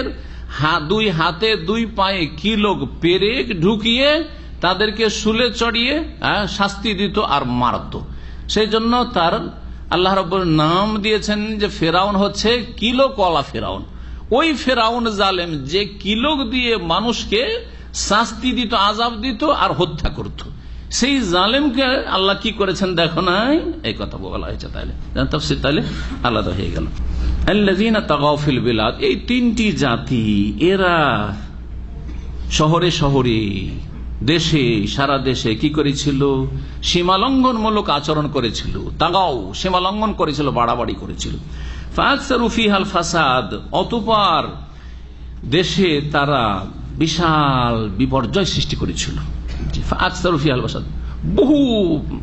Speaker 4: 2 হাতে 2 পায়ে কিলোক পেরেক ঢুকিয়ে তাদেরকে শুলে চড়িয়ে শাস্তি দিত আর মারত। সেই জন্য তার আল্লাহ রাব্বুল নাম দিয়েছেন যে ফেরাউন হচ্ছে কিলোকওয়ালা ফেরাউন। ওই ফেরাউন জালেম যে কিলোক দিয়ে মানুষকে শাস্তি দিত, আযাব দিত আর হত্যা করত, সেই জালেমকে আল্লাহ কি করেছেন দেখো নাই, এই কথা বলা হয়েছে। তাহলে তাফসীর তাহলে আলাদা হয়ে গেল। আল্লাযীনা তাগাও ফিল বিলাদ, এই 3টি জাতি এরা শহরে শহরে দেশে সারা দেশে কি করেছিল? সীমালঙ্ঘনমূলক আচরণ করেছিল। তাগাও সীমালঙ্ঘন করেছিল, বাড়াবাড়ি করেছিল। ফাকসারু ফিহাল ফাসাদ, অতঃপর দেশে তারা বিশাল বিপর্যয় সৃষ্টি করেছিল, বহু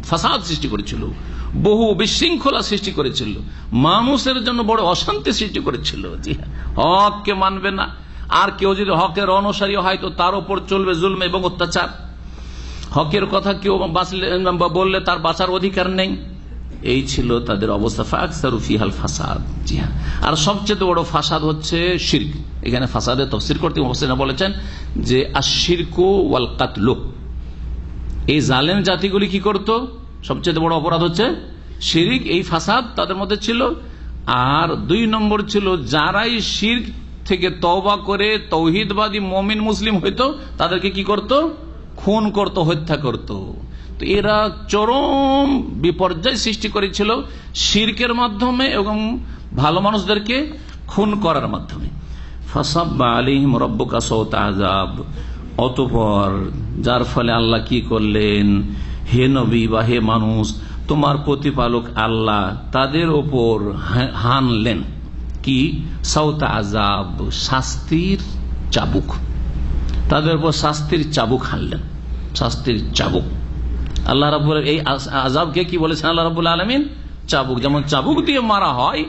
Speaker 4: ফাসাদ সৃষ্টি করেছিল, বহু বিশৃঙ্খলা সৃষ্টি করেছিল, মানুষের জন্য বড় অশান্তি সৃষ্টি করেছিল। জি হ্যাঁ, হককে মানবে না, আর কেউ যদি হকের অনুসারী হয় তো তার উপর চলবে জুলম এবং অত্যাচার। হকের কথা কেউ বললে তার বাঁচার অধিকার নেই। এই ছিল তাদের অবস্থা। ফাকসারু ফিহাল ফাসাদ। জি হ্যাঁ, আর সবচেয়ে বড় ফাসাদ হচ্ছে শিরক। এখানে ফাসাদের তাফসীর করতে মুফাসসিররা বলেছেন যে আশ-শিরকু ওয়াল কাতলু। এই জালেম জাতিগুলি কি করত? সবচেয়ে বড় অপরাধ হচ্ছে শিরক, এই ফাসাদ তাদের মধ্যে ছিল। আর 2 নম্বর ছিল যারাই শিরক থেকে তওবা করে তৌহিদবাদী মুমিন মুসলিম হইতো তাদেরকে কি করত? খুন করত, হত্যা করত। তো এরা চরম বিপর্যয় সৃষ্টি করেছিল শিরকের মাধ্যমে এবং ভালো মানুষদেরকে খুন করার মাধ্যমে। ফাসাব্বা আলাইহিম রাব্বুকা সাওতা আযাব। অতঃপর যার ফলে আল্লাহ কি করলেন, হে নবী বা হে মানুষ, তোমার প্রতিপালক আল্লাহ তাদের ওপর হানলেন কি? সাওতা আযাব, শাস্তির চাবুক। তাদের উপর শাস্তির চাবুক হানলেন, শাস্তির চাবুক। আল্লাহ রাব্বুল এই আযাবকে কি বলেছেন আল্লাহ রাব্বুল আলামিন? চাবুক। যেমন চাবুক দিয়ে মারা হয়,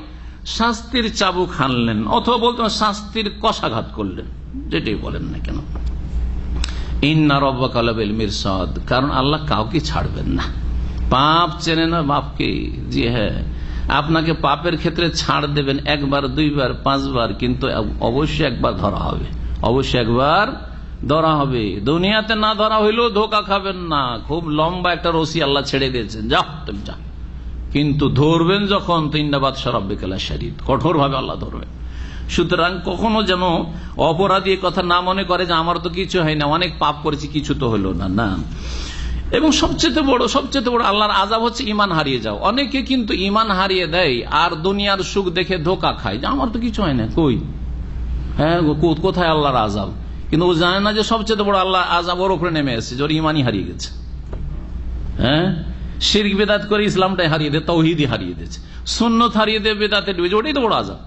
Speaker 4: শাস্তির চাবুক হানলেন, অথবা বলতে শাস্তির কষাঘাত করলেন, যেটাই বলেন না কেন। ইন্না রাব্বাকা লাবিল মিরসাদ, কারণ আল্লাহ কাউকে ছাড়বেন না। পাপ চেনে না বাপকে। জি হ্যাঁ, আপনাকে পাপের ক্ষেত্রে ছাড় দেবেন 1 বার 2 বার 5 বার, কিন্তু অবশ্যই একবার ধরা হবে, অবশ্যই একবার ধরা হবে। দুনিয়াতে না ধরা হইলেও ধোকা খাবেন না। খুব লম্বা একটা রশি আল্লাহ ছেড়ে দিয়েছেন, যাও তুমি যা, কিন্তু ধরবেন যখন তো ইন্নাবাদ সরাব্বিকালা শরীদ, কঠোর ভাবে আল্লাহ ধরবেন। সুতরাং কখনো যেন অপরাধী কথা না মনে করে যে আমার তো কিছু হয় না, অনেক পাপ করেছি, কিছু তো হলো না, না। এবং সবচেয়ে বড় আল্লাহর আযাব হচ্ছে ঈমান হারিয়ে যাও। অনেকে কিন্তু ঈমান হারিয়ে দেয় আর দুনিয়ার সুখ দেখে ধোকা খায়, যে আমার তো কিছু হয় না, কই, হ্যাঁ কোথায় আল্লাহর আযাব? কিন্তু ও জানে না যে সবচেয়ে বড় আল্লাহ আযাব ওর উপরে নেমে এসেছে, ওর ঈমানই হারিয়ে গেছে। হ্যাঁ, শিরক বিদআত করে ইসলামটাই হারিয়ে দেয়, তাওহীদই হারিয়ে দিয়েছে, সুন্নাত হারিয়ে দেয়, বিদআতে ডুবে যায়। ওটাই তো বড় আযাব,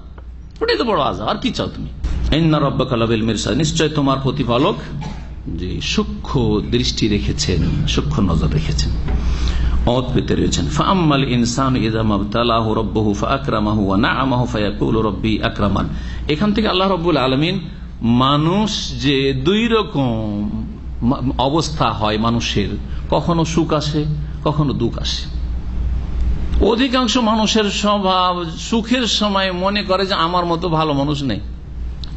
Speaker 4: ওটাই তো বড় আযাব। আর কি চাও তুমি? ইন্না রাব্বাকা লাবিল মিরসাদ, নিশ্চয় তোমার প্রতিপালক যে সূক্ষ্ম দৃষ্টি রেখেছেন, সূক্ষ্ম নজর রেখেছেন, অদ্ভুত রয়েছেন। ফাআম্মাল ইনসানু ইযা মাবতালাহু রাব্বুহু ফাআকরামাহু ওয়া না'আমাহু ফায়াকুলু রাব্বি আকরামান। এখান থেকে আল্লাহ রাব্বুল আলামিন মানুষ যে 2 রকম অবস্থা হয় মানুষের, কখনো সুখ আসে, কখনো দুঃখ আসে। অধিকাংশ মানুষের স্বভাব সুখের সময় মনে করে যে আমার মতো ভালো মানুষ নেই,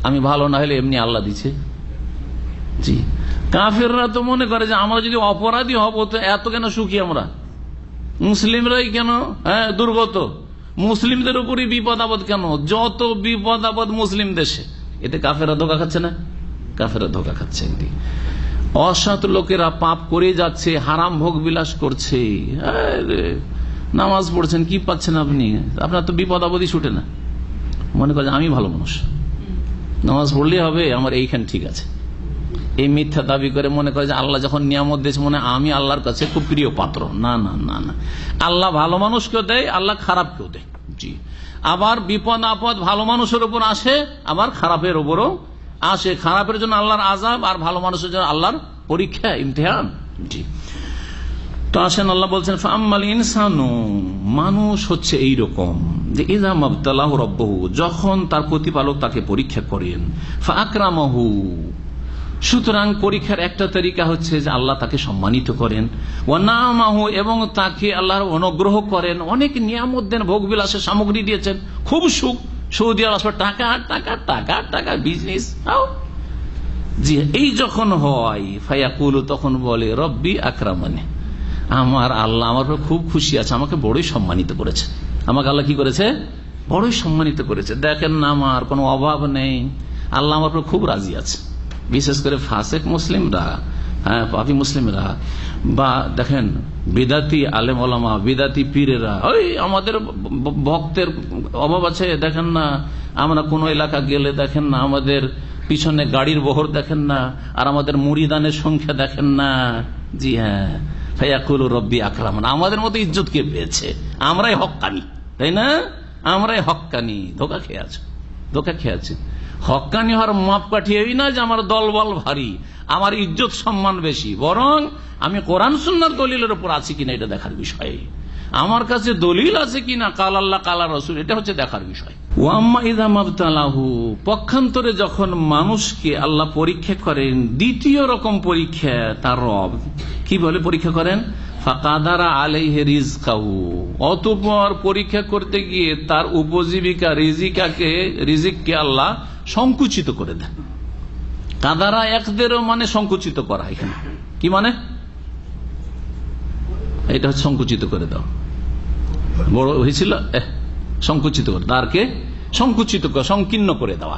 Speaker 4: আমি ভালো না হলে এমনি আল্লাহ দিচ্ছে। জি, কাফেররা তো মনে করে যে আমরা যদি অপরাধী হব তো এত কেন সুখী আমরা, মুসলিমরাই কেন দুর্গত, মুসলিমদের উপরই বিপদ আপদ কেন, যত বিপদ আপদ মুসলিম দেশে। এতে কাফেররা ধোকা খাচ্ছে না? কাফেররা ধোকা খাচ্ছে। অসৎ লোকেরা পাপ করে যাচ্ছে, হারাম ভোগ বিলাস করছে। নামাজ পড়ছেন, কি পাচ্ছেন আপনি? আপনার তো বিপদ আপদই ছুটে না। মনে করে আমি ভালো মানুষ, নামাজ পড়লেই হবে, আমার এইখানে ঠিক আছে। এই মিথ্যা দাবি করে মনে করে যে আল্লাহ যখন নিয়ামত দিয়েছে মনে আমি আল্লাহর কাছে খুব প্রিয় পাত্র। না না না না, আল্লাহ ভালো মানুষকেও দেয়, আল্লাহ খারাপকেও দেয়। জি, আবার বিপদ আপদ ভালো মানুষের উপর আসে, আবার খারাপের উপরও আসে। খারাপের জন্য আল্লাহর আযাব, আর ভালো মানুষের জন্য আল্লাহর পরীক্ষা, ইমতিহান। জি, তো আসেন আল্লাহ বলছেন ফাআম্মাল ইনসানু, মানুষ হচ্ছে এইরকম যে ইযা মাবতালাহু রাব্বুহু, যখন তার প্রতিপালক তাকে পরীক্ষা করেন, ফাআকরামাহু, সুতরাং পরীক্ষার একটা তরিকা হচ্ছে যে আল্লাহ তাকে সম্মানিত করেন, ওয়া না'আমাহু, এবং তাকে আল্লাহর অনুগ্রহ করেন, অনেক নিয়ামত দেন, ভোগ বিলাসের সামগ্রী দিয়েছেন, খুব সুখ, সৌদি আরব টাকা টাকা টাকা টাকা বিজনেস। জি, এই যখন হয় ফায়াকুলু, তখন বলে রব্বি আকরামানি, আমার আল্লাহ আমার খুব খুশি আছে, আমাকে বড়ই সম্মানিত করেছে। আমাকে আল্লাহ কি করেছে? বড়ই সম্মানিত করেছে। দেখেন না, আমার কোনো অভাব নেই, আল্লাহ আমার খুব রাজি আছে। বিশেষ করে ফাসেক মুসলিমরা, হ্যাঁ পাপী মুসলিমরা, বা দেখেন বিদাতি আলেম ওলামা, বিদাতি পীরেরা, ওই আমাদের ভক্তের অভাব আছে, দেখেন না আমরা কোন এলাকা গেলে দেখেন না আমাদের পিছনে গাড়ির বহর দেখেন না, আর আমাদের মুরিদানের সংখ্যা দেখেন না। জি হ্যাঁ, ফায়াকুলু রব্বি আকরামান, আমাদের মতো ইজ্জত কে পেয়েছে? আমরাই হক্কানি, তাই না? আমরাই হক্কানি। ধোকা খেয়ে আছে, ধোকা খেয়ে আছে। হক্কানি হওয়ার মাপ কাঠিয়েই না যে আমার দলবল ভারী, আমার ইজ্জত সম্মান বেশি, বরং আমি কোরআন সুন্নাহর দলিলের উপর আছি কিনা এটা দেখার বিষয়, আমার কাছে দলিল আছে কিনা কাল আল্লাহ কাল রাসূল, এটা হচ্ছে দেখার বিষয়। ওয়াম্মা ইযা মাবতালাহু, পক্ষান্তরে যখন মানুষকে আল্লাহ পরীক্ষা করেন, দ্বিতীয় রকম পরীক্ষা তার রব কি বলে পরীক্ষা করেন, ফাকাদারা আলাইহি রিজকাহু, অতঃপর পরীক্ষা করতে গিয়ে তার উপজীবিকা রিজিককে আল্লাহ সংকুচিত করে দেন। কাদারা একদেরও মানে সংকুচিত করা, এখানে কি মানে, এটা হচ্ছে সংকুচিত করে দাও, বড় হয়েছিল সংকুচিত করে, তারকে সংকুচিত করে সংকীর্ণ করে দেওয়া,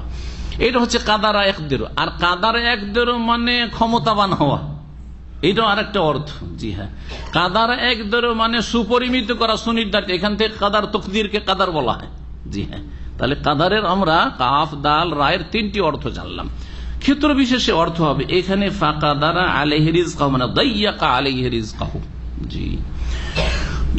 Speaker 4: এটা হচ্ছে কাদারা একদেরও। আর কাদারা একদেরও মানে ক্ষমতাবান হওয়া, এটাও আরেকটা অর্থ। জি হ্যাঁ, কাদার একদেরও মানে সুপরিমিত করা, সুনির্ধারিত, এখান থেকে কাদার তকদিরকে কাদার বলা হয়। জি হ্যাঁ, তাহলে কাদারের আমরা কাফ দাল রায়ের তিনটি অর্থ জানলাম। ক্ষেত্র বিশেষে অর্থ হবে এখানে ফাকাদারা আলাইহি রিজকাহু মানে দাইয়াকা আলাইহি রিজকাহু। জি,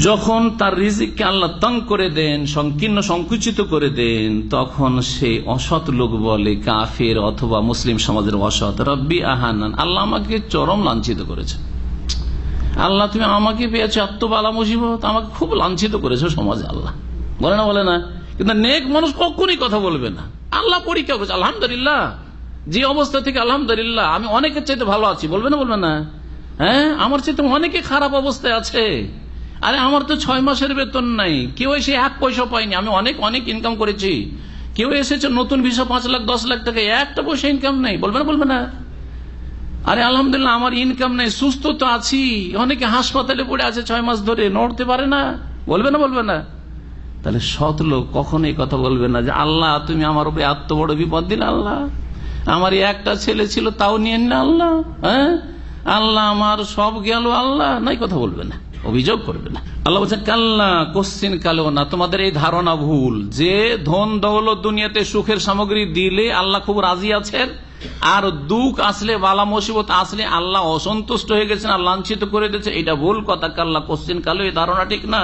Speaker 4: যখন তার রিজিককে আল্লাহ তং করে দেন, সংকীর্ণ সংকুচিত করে দেন, তখন সে অসৎ লোক বলে, কাফের অথবা মুসলিম সমাজের অসৎ, রব্বি আহানান, আল্লাহ আমাকে চরম লাঞ্ছিত করেছে, আল্লাহ তুমি আমাকে পেয়েছো এত বালা মুসিবত, আমাকে খুব লাঞ্ছিত করেছো সমাজে, আল্লাহ বলে না, বলে না। কিন্তু নেক মানুষ কখনই কথা বলবে না, আল্লাহ পরীক্ষা করেছে, আলহামদুলিল্লাহ, যে অবস্থা থেকে আলহামদুলিল্লাহ আমি অনেকের চাইতে ভালো আছি, বলবে না, বলবে না? হ্যাঁ, আমার চাইতে অনেকে খারাপ অবস্থায় আছে, আরে আমার তো 6 মাসের বেতন নাই, কেউ এসে 1 পয়সা পাইনি, আমি অনেক অনেক ইনকাম করেছি, কেউ এসেছে নতুন ভিসা 5 লাখ 10 লাখ টাকা, 1টা পয়সা ইনকাম নেই, বলবে না, বলবে না? আরে আলহামদুলিল্লাহ আমার ইনকাম নেই, সুস্থ তো আছি, অনেকে হাসপাতালে পড়ে আছে 6 মাস ধরে, নড়তে পারে না, বলবে না, বলবে না? তাহলে সৎ লোক কখনো এই কথা বলবে না যে আল্লাহ তুমি আমার উপরে এত বড় বিপদ দিলে, আল্লাহ আমার একটা ছেলে ছিল তাও নিয়ে নিলে, আল্লাহ হ্যাঁ আল্লাহ আমার সব গেল, আল্লাহ নাই, কথা বলবে না, অভিযোগ করবে না। আল্লাহ বলছেন কাল্লা, কোশ্চিন কালেও না, তোমাদের এই ধারণা ভুল যে ধন দৌলত দুনিয়াতে সুখের সামগ্রী দিলে আল্লাহ খুব রাজি আছেন, আর দুঃখ আসলে বালা মুসিবত আসলে আল্লাহ অসন্তুষ্ট হয়ে গেছেন আর লাঞ্ছিত করে দিয়েছে, এটা ভুল কথা। কাল্লা, কোশ্চিন কালেও এই ধারণা ঠিক না,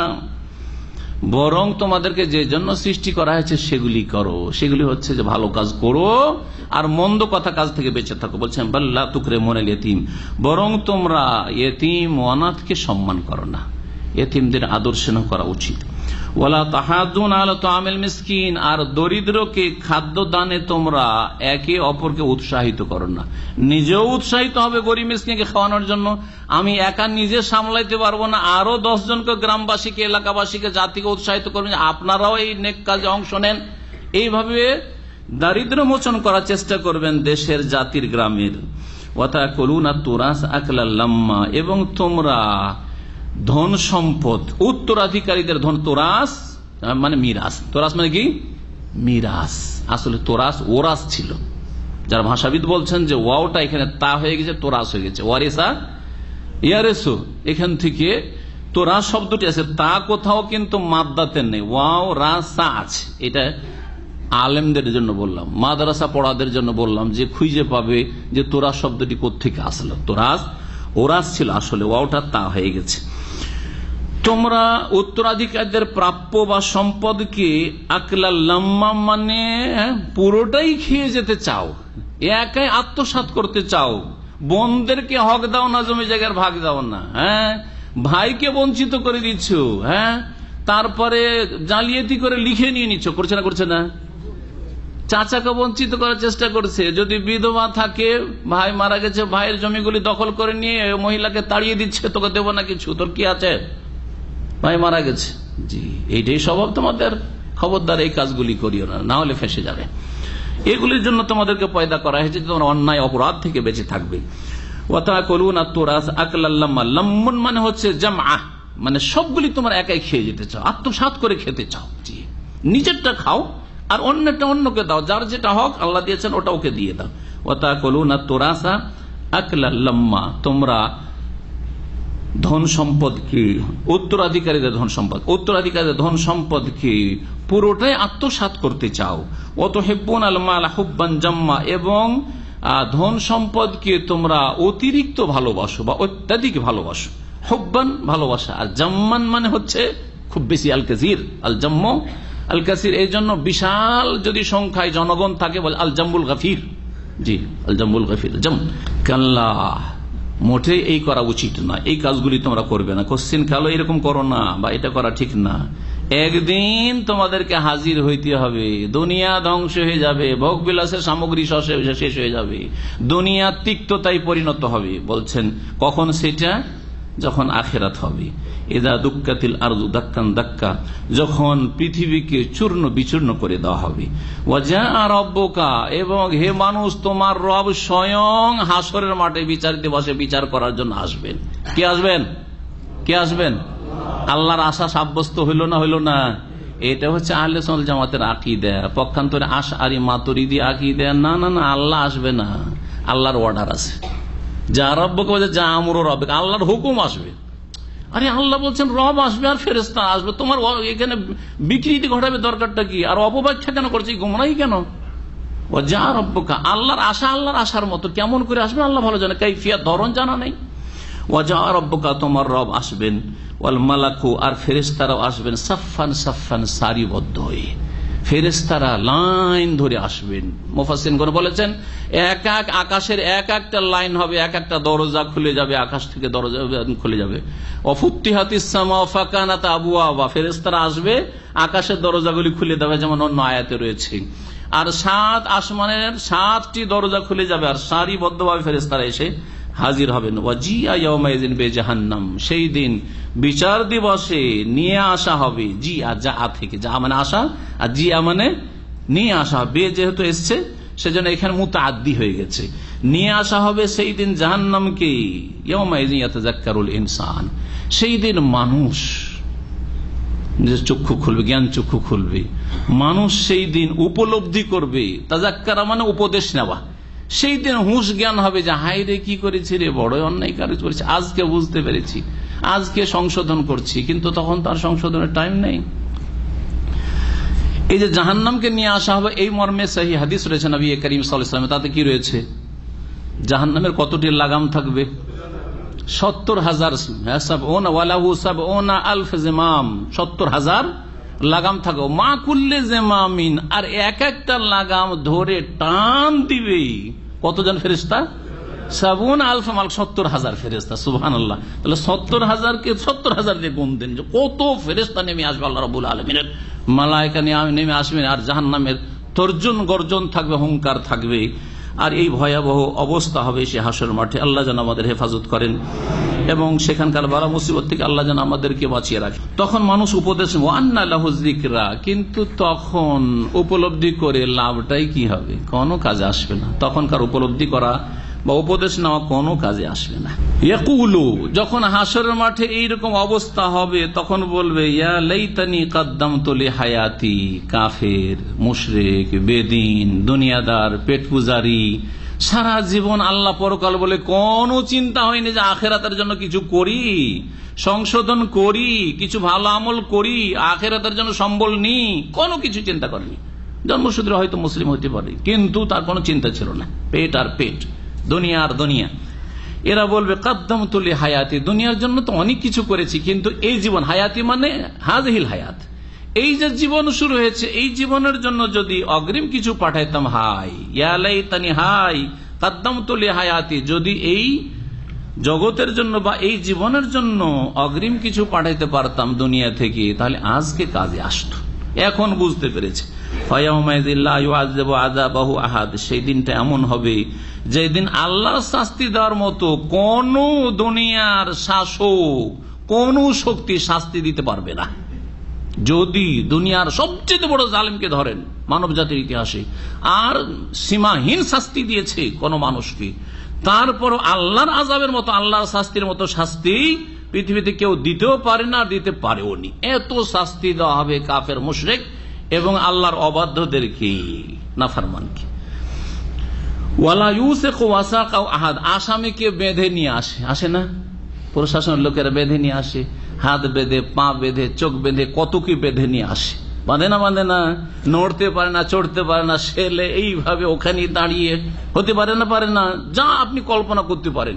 Speaker 4: বরং তোমাদেরকে যে জন্য সৃষ্টি করা হয়েছে সেগুলি করো, সেগুলি হচ্ছে যে ভালো কাজ করো আর মন্দ কথা কাজ থেকে বেঁচে থাকো। বলছেন বাল্লা তুকরে মনে ইয়েতিম, বরং তোমরা ইয়েতিম অনাথকে সম্মান করো না, ইয়েতিমদের আদর্শন করা উচিত। ওয়ালা তাহাদুন আলা তাআমিল মিসকিন, আর দরিদ্রকে খাদ্য দানে তোমরা একে অপরকে উৎসাহিত করো না, নিজেও উৎসাহিত হবে গরিব মিসকিনকে খাওয়ানোর জন্য। আমি একা নিজে সামলাইতে পারবো না, আরো 10 জনকে, গ্রামবাসীকে, এলাকাবাসীকে, জাতিকে উৎসাহিত করবেন আপনারাও এই নেক কাজে অংশ নেন। এইভাবে দারিদ্র মোচন করার চেষ্টা করবেন দেশের, জাতির, গ্রামের। ওয়াতাকুলুনা তুরাস আকলাল লাম্মা, এবং তোমরা ধন সম্পদ, উত্তরাধিকারীদের ধন, তোরাস মানে মিরাস, তোরাস মানে কি মিরাস, আসলে তোরাস ওরাস ছিল, যারা ভাষাবিদ বলছেন যে ওয়াওটা এখানে তা হয়ে গেছে, তোরাস হয়ে গেছে, ওয়ারিসা ইয়ারেসু, এখান থেকে তোরাস শব্দটি আছে, তা কোথাও কিন্তু মাদ্দাতে নেই, ওয়াও রাসা আছে। এটা আলেমদের জন্য বললাম, মাদ্রাসা পড়াদের জন্য বললাম, যে খুঁজে পাবে যে তোরাস শব্দটি কোত্থেকে আসলো, তোরাস ওরাস ছিল, আসলে ওয়াওটা তা হয়ে গেছে। তোমরা উত্তরাধিকারীদের প্রাপ্য বা সম্পদকে আকলা লাম্মা মানে পুরোটাই খেয়ে যেতে চাও, একাই আত্মসাৎ করতে চাও, বোনদেরকে হক দাও না, জমি জায়গার ভাগ দাও না, হ্যাঁ ভাইকে বঞ্চিত করে দিচ্ছ, হ্যাঁ তারপরে জালিয়াতি করে লিখে নিয়ে নিচ্ছ, করছে না, করছে না? চাচাকে বঞ্চিত করার চেষ্টা করছে, যদি বিধবা থাকে, ভাই মারা গেছে, ভাইয়ের জমিগুলি দখল করে নিয়ে মহিলাকে তাড়িয়ে দিচ্ছে, তোকে দেবো না কিছু, তোর কি আছে, ভাই মারা গেছে। জি, এইটাই স্বভাব তোমাদের, খবরদার এই কাজগুলি করিও না, না হলে ফেসে যাবে। এগুলির জন্য তোমাদেরকে পয়দা করা হয়েছে, তোমরা অন্যায় অপরাধ থেকে বেঁচে থাকবে। ওয়াতাকুলুনা তুরাস আকলাল লাম্মা, লাম্মুন মানে হচ্ছে জামআ, মানে সবগুলি তোমরা একাই খেয়ে যেতে চাও, আত্মসাৎ করে খেতে চাও। জি, নিজেরটা খাও আর অন্যটা অন্যকে দাও, যার যেটা হক আল্লাহ দিয়েছেন ওটা ওকে দিয়ে দাও। ওয়াতাকুলুনা তুরাসা আকলাল লাম্মা, তোমরা ধন সম্পদকে, উত্তরাধিকারীদের ধন সম্পদ, উত্তরাধিকারীদের ধন সম্পদকে পুরোটাই আত্মসাৎ করতে চাও। ওয়াতুহিব্বুন আল মাল হুব্বান জাম্মা, এবং ধন সম্পদকে তোমরা অতিরিক্ত ভালোবাসো বা অত্যাধিক ভালোবাসো। হুব্বান ভালোবাসা, আর জাম্মান মানে হচ্ছে খুব বেশি, আল কাসির, আল জাম্মু আল কাসির এই জন্য বিশাল যদি সংখ্যায় জনগণ থাকে বলে আল জাম্বুল গাফির। জি, আল জাম্বুল গাফির জাম। কাল্লা, মোটে এই করা উচিত না, এই কাজগুলি তোমরা করবে না, কোশ্চিন কালো এরকম করো না, বা এটা করা ঠিক না। একদিন তোমাদেরকে হাজির হইতে হবে, দুনিয়া ধ্বংস হয়ে যাবে, ভোগ বিলাসের সামগ্রী শেষ হয়ে যাবে, দুনিয়া তিক্ততায় পরিণত হবে। বলছেন কখন সেটা? যখন আখিরাত হবে। ইদা দুক্কাতিল আরদু দাক্কান দাক্কা, যখন পৃথিবীকে চূর্ণ বিচূর্ণ করে দেওয়া হবে। ওয়াজা রব্বুকা, এবং হে মানুষ তোমার রব স্বয়ং হাসরের মাঠে বিচার দিবসে বিচার করার জন্য আসবেন। কে আসবেন? কে আসবেন? আল্লাহর আশা সাব্যস্ত হইল না? হইল না? এটা হচ্ছে আহলে সুন্নাত জামাতের আকীদা। পক্ষান্তরে আশআরী মাতুরিদি আকীদা, না না না, আল্লাহ আসবে না, আল্লাহর অর্ডার আছে। যা রব্বকে বলছে যা আমরু রব্বিক, আল্লাহর হুকুম আসবে। আরে আল্লাহ বলছেন রব আসবে আর ফেরেশতা আসবে, তোমার এখানে বিকৃতি ঘটাবে দরকারটা কি? আর অপব্যাখ্যা কেন করছে, গুমরাহি কেন? ও যা রব্বকা, আল্লাহর আশা আল্লাহর আশার মতো, কেমন করে আসবে আল্লাহ ভালো জানে, কাইফিয়াত ধরন জানা নেই। ও যা রব্বকা, তোমার রব আসবেন, ওয়াল মালাকু, আর ফেরেশতারাও আসবেন, সাফফান সাফফান, সারিবদ্ধ হয়ে ফেরেশতারা লাইন ধরে আসবেন। মুফাসসিরগণ বলেছেন এক এক আকাশের এক একটা লাইন হবে, এক একটা দরজা খুলে যাবে, আকাশ থেকে দরজা খুলে যাবে। ওয়াফুত্তিহাতিস সামাউ ফাকানাত আবওয়াবা, ফেরেশতারা আসবে, আকাশের দরজাগুলি খুলে দেবে, যেমন অন্য আয়াতে রয়েছে। আর 7 আসমানের 7টি দরজা খুলে যাবে, আর সারিবদ্ধভাবে ফেরেশতারা এসে হাজির হবেন। ওয়াজিআ ইয়াউমাইযিন বিজাহান্নাম, সেই দিন বিচার দিবসে নিয়ে আসা হবে, জিআ যা থেকে, যা মানে আসা, আর জিআ মানে নিয়ে আসা হবে, যেহেতু এসছে সেজন্য এখানে মুতাআদ্দি হয়ে গেছে। নিয়ে আসা হবে সেই দিন জাহান্নামকে, ইয়াউমাইযিন ইয়াতাযাক্কারুল ইনসান, সেই দিন মানুষ যে চক্ষু খুলবে, জ্ঞান চক্ষু খুলবে, মানুষ সেই দিন উপলব্ধি করবে। তাযাক্কারা মানে উপদেশ নেওয়া। সেই দিন হুঁশ জ্ঞান হবে যে হাই রে, কি করেছি রে, বড় অন্যায় কাজ করেছি, আজকে বুঝতে পেরেছি, আজকে সংশোধন করছি, কিন্তু তখন তার সংশোধনের টাইম নেই। এই যে জাহান্নামকে নিয়ে আসা হবে, এই মর্মে সহিহ হাদিস রয়েছে নবী করিম সাল্লাল্লাহু আলাইহি ওয়াসাল্লাম। তাতে কি রয়েছে? জাহান্নামের কতটি লাগাম থাকবে? 70,000, 70,000 লাগাম থাকবে। মা কুল্লে জেমামিন, আর এক একটা লাগাম ধরে টান দিবে কতজন ফেরেশতা? 70,000 70,000 ফেরেশতা। সুবহানাল্লাহ। তাহলে 70,000-কে 70,000 দিয়ে গুণ দেন, যে কত ফেরেশতা নেমে আসবে আল্লাহ রাব্বুল আলামিনের, মালায়েকা নেমে আসবেন, আর জাহান্নামের তর্জন গর্জন থাকবে, হুঙ্কার থাকবে। আর এই ভয়াবহ অবস্থা হবে সে হাসর মাঠে। আল্লাহ যেন আমাদের হেফাজত করেন এবং সেখানকার বালা মুসিবত থেকে আল্লাহ যেন আমাদেরকে বাঁচিয়ে রাখে। তখন মানুষ উপদেশ, ওয়ান্না লাহু যিকরা, কিন্তু তখন উপলব্ধি করে লাভটাই কি হবে? কোনো কাজে আসবে না। তখনকার উপলব্ধি করা বা উপদেশ নেওয়া কোনো কাজে আসবে না। ইয়াকুলু, যখন হাসরের মাঠে এইরকম অবস্থা হবে তখন বলবে, ইয়া লাইতানি কাদ্দামতু লিহায়াতি। কাফের, মুশরিক, বেদিন, দুনিয়াদার, পেট পূজারি, সারা জীবন আল্লাহ পরকাল বলে কোনো চিন্তা হয়নি যে আখেরাতের জন্য কিছু করি, সংশোধন করি, কিছু ভালো আমল করি, আখেরাতের জন্য সম্বল নিই, কোনো কিছু চিন্তা করেনি। জন্মসূত্রে হয়তো মুসলিম হতে পারে, কিন্তু তার কোনো চিন্তা ছিল না, পেট আর পেট, দুনিয়া আর দুনিয়া। এরা বলবে কাদ্দামতু লিহায়াতি, দুনিয়ার জন্য তো অনেক কিছু করেছি, কিন্তু এই জীবন, হায়াতি মানে হাযিহিল হায়াত, এই যে জীবন শুরু হয়েছে, এই জীবনের জন্য যদি অগ্রিম কিছু পাঠাইতাম, হাই ইয়া লাইতানি, হাই কাদ্দামতু লিহায়াতি, যদি এই জগতের জন্য বা এই জীবনের জন্য অগ্রিম কিছু পাঠাইতে পারতাম দুনিয়া থেকে, তাহলে আজকে কাজে আসতো। এখন বুঝতে পেরেছে। সেই দিনটা এমন হবে যে দিন আল্লাহর শাস্তি দেওয়ার মতো কোন দুনিয়ার শাসক, কোন শক্তি শাস্তি দিতে পারবে না। যদি দুনিয়ার সবচেয়ে বড় জালিমকে ধরেন মানব জাতির ইতিহাসে, আর সীমাহীন শাস্তি দিয়েছে কোন মানুষকে, তারপর আল্লাহর আযাবের মতো, আল্লাহর শাস্তির মতো শাস্তি পৃথিবীতে কেউ দিতেও পারে না, দিতে পারেও নি। এত শাস্তি দেওয়া হবে কাফের, মুশরিক এবং আল্লাহর অবাধ্যদেরকে, নাফরমানকে। ওয়ালা ইউসিকু ওয়াসাকাও আহাদ, আসামিকে বেঁধে নিয়ে আসে না প্রশাসনের লোকেরা, বেঁধে নিয়ে আসে, হাত বেঁধে, পা বেঁধে, চোখ বেঁধে, কত কি বেঁধে নিয়ে আসে। বাঁধে না? বাঁধে না? নড়তে পারে না, চড়তে পারে না, ছেলে এইভাবে ওখানে দাঁড়িয়ে হতে পারে না, পারে না, যা আপনি কল্পনা করতে পারেন।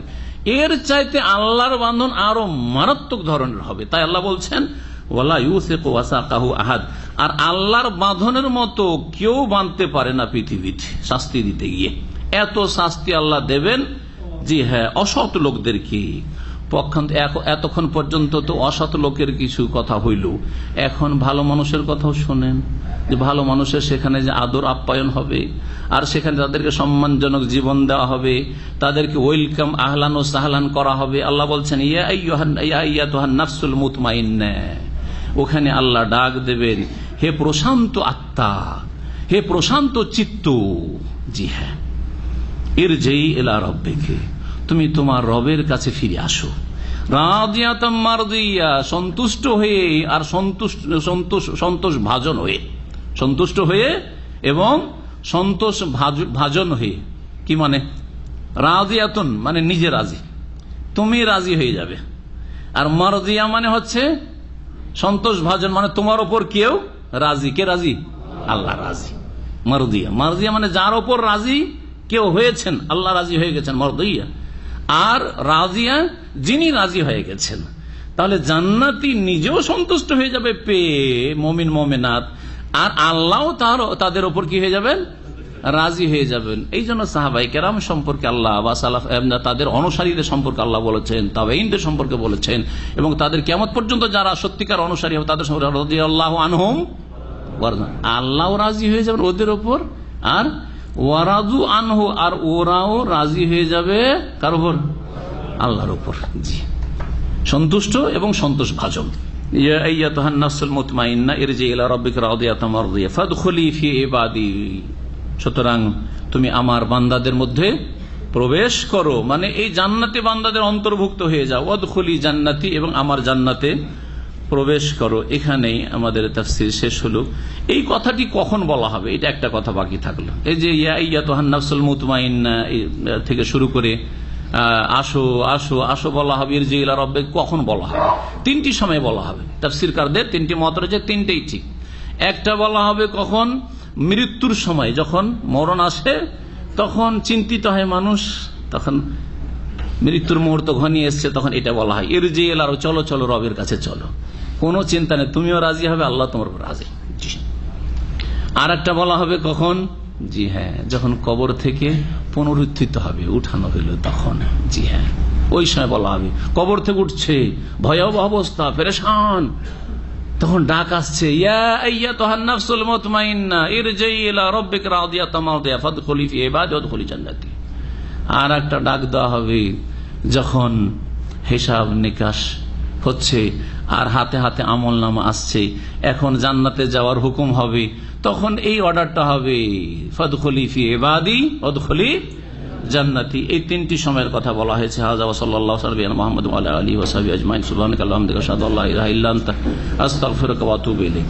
Speaker 4: এর চাইতে আল্লাহর বান্ধন আরো মারাত্মক ধরনের হবে। তাই আল্লাহ বলছেন ওয়ালা ইউসিকু ওয়াসাকাহু আহাদ, আর আল্লাহর বাঁধনের মতো কেউ বাঁধতে পারে না পৃথিবীতে শাস্তি দিতে গিয়ে। এত শাস্তি আল্লাহ দেবেন, জি হ্যাঁ, অসৎ লোকদেরকে। এতক্ষণ পর্যন্ত তো অসৎ লোকের কিছু কথা হইল, এখন ভালো মানুষের কথাও শোনেন, যে ভালো মানুষের সেখানে যে আদর আপ্যায়ন হবে, আর সেখানে তাদেরকে সম্মানজনক জীবন দেওয়া হবে, তাদেরকে ওয়েলকাম আহলান ও সাহলান করা হবে। আল্লাহ বলছেন ইয়া আইয়াতুহান নাফসুল মুতমাইন্না, ওখানে আল্লাহ ডাক দেবেন, হে প্রশান্ত আত্মা, হে প্রশান্ত চিত্ত, জি হ্যাঁ, ইরজি ইলা রাব্বিকি, তুমি তোমার রবের কাছে ফিরে আসো। রাদিয়াতাম মারদিয়া, সন্তুষ্ট হয়ে, আর সন্তোষ ভাজন হয়ে, সন্তুষ্ট হয়ে এবং সন্তোষ ভাজন হয়ে। কি মানে? রাদিয়াতুন মানে নিজে রাজি, তুমি রাজি হয়ে যাবে, আর মারদিয়া মানে হচ্ছে সন্তোষ ভাজন, মানে তোমার ওপর কেউ রাজি। কে রাজি? আল্লাহ রাজি। মারদিয়া, মারদিয়া মানে যার ওপর রাজি কেউ হয়েছেন, আল্লাহ রাজি হয়ে গেছেন, মারদিয়া। আর রাজিয়া যিনি রাজি হয়ে গেছেন। তাহলে জান্নাতি নিজেও সন্তুষ্ট হয়ে যাবে পেয়ে, মুমিন মুমিনাত, আর আল্লাহ তাদের ওপর কি হয়ে যাবেন? রাজি হয়ে যাবেন। এই জন্য সাহাবায়ে কেরাম সম্পর্কে আল্লাহ বা সালাফ তাদের অনুসারীদের সম্পর্কে আল্লাহ বলেছেন, তাবেঈনদের সম্পর্কে বলেছেন, এবং তাদের কিয়ামত পর্যন্ত যারা সত্যিকার অনুসারী হবে তাদের সম্পর্কে রাদিয়াল্লাহু আনহুম, আল্লাহ রাজি হয়ে যাবেন ওদের ওপর, আর ওয়ারাদু আনহু, আর ওরাও রাজি হয়ে যাবে কার উপর? আল্লাহর উপর। জি, সন্তুষ্ট এবং সন্তোষ ভাজন। ইয়া আইয়াতুহান নাফসুল মুতমাইন্না ইরজি ইলা রাব্বিকা রাদিয়াতাম মারদিয়া ফাদখুলি ফি ইবাদি, সুতরাং তুমি আমার বান্দাদের মধ্যে প্রবেশ করো, মানে এই জান্নাতে বান্দাদের অন্তর্ভুক্ত হয়ে যাও। ওয়াদখুলি জান্নাতি, এবং আমার জান্নাতে প্রবেশ করো। এখানেই আমাদের তাফসীর শেষ হলো। এই কথাটি কখন বলা হবে, এটা একটা কথা বাকি থাকলো। এই যে ইয়া আইয়াতুহান নাফসুল মুতমাইন্না থেকে শুরু করে আসো আসো আসো বলা হবে, ইরজি ইলা রাব্বিক কখন বলা হবে? তিনটি সময় বলা হবে। তাফসীরকারদের তিনটি মত রয়েছে, তিনটেই ঠিক। একটা বলা হবে কখন? মৃত্যুর সময়, যখন মরণ আসে তখন চিন্তিত হয় মানুষ, তখন মৃত্যুর মুহূর্ত ঘনিয়ে এসছে, তখন এটা বলা হয় ইরজি ইলা, চলো চলো রবের কাছে চলো, কোনো চিন্তা নেই, তুমিও রাজি হবে, আল্লাহ তোমার উপর রাজি। আর একটা বলা হবে কখন? জি হ্যাঁ, যখন কবর থেকে পুনরুত্থিত হবে, উঠানো হইল তখন। জি হ্যাঁ, ওই সময় বলা হবে। কবর থেকে উঠছে, ভয়াবহ অবস্থা, পেরেশান, তখন ডাক আসছে, ইয়া আইয়াতুহান নাফসুল মুতমাইন্না ইরজি ইলা রাব্বিকা রাদিয়াতাম মারদিয়া ফাদখুলি ফি ইবাদি ওয়াদখুলি জান্নাতি। আর একটা ডাক দেওয়া হবে যখন হিসাব নিকাশ হচ্ছে, আর হাতে হাতে আমলনামা আসছে, এখন জান্নাতে যাওয়ার হুকুম হবে, তখন এই অর্ডারটা হবে, ফাদখুলি ফি ইবাদি ওয়াদখুলি জান্নাতি। এই তিনটি সময়ের কথা বলা হয়েছে। হাযা ওয়া সাল্লাল্লাহু আলা মুহাম্মাদ ওয়া আলা আলিহি ওয়া সাহবিহি আজমাইন। সুবহানাকাল্লাহুম্মা ওয়া বিহামদিকা আশহাদু আল্লা ইলাহা ইল্লা আনতা আস্তাগফিরুকা ওয়া আতুবু ইলাইক।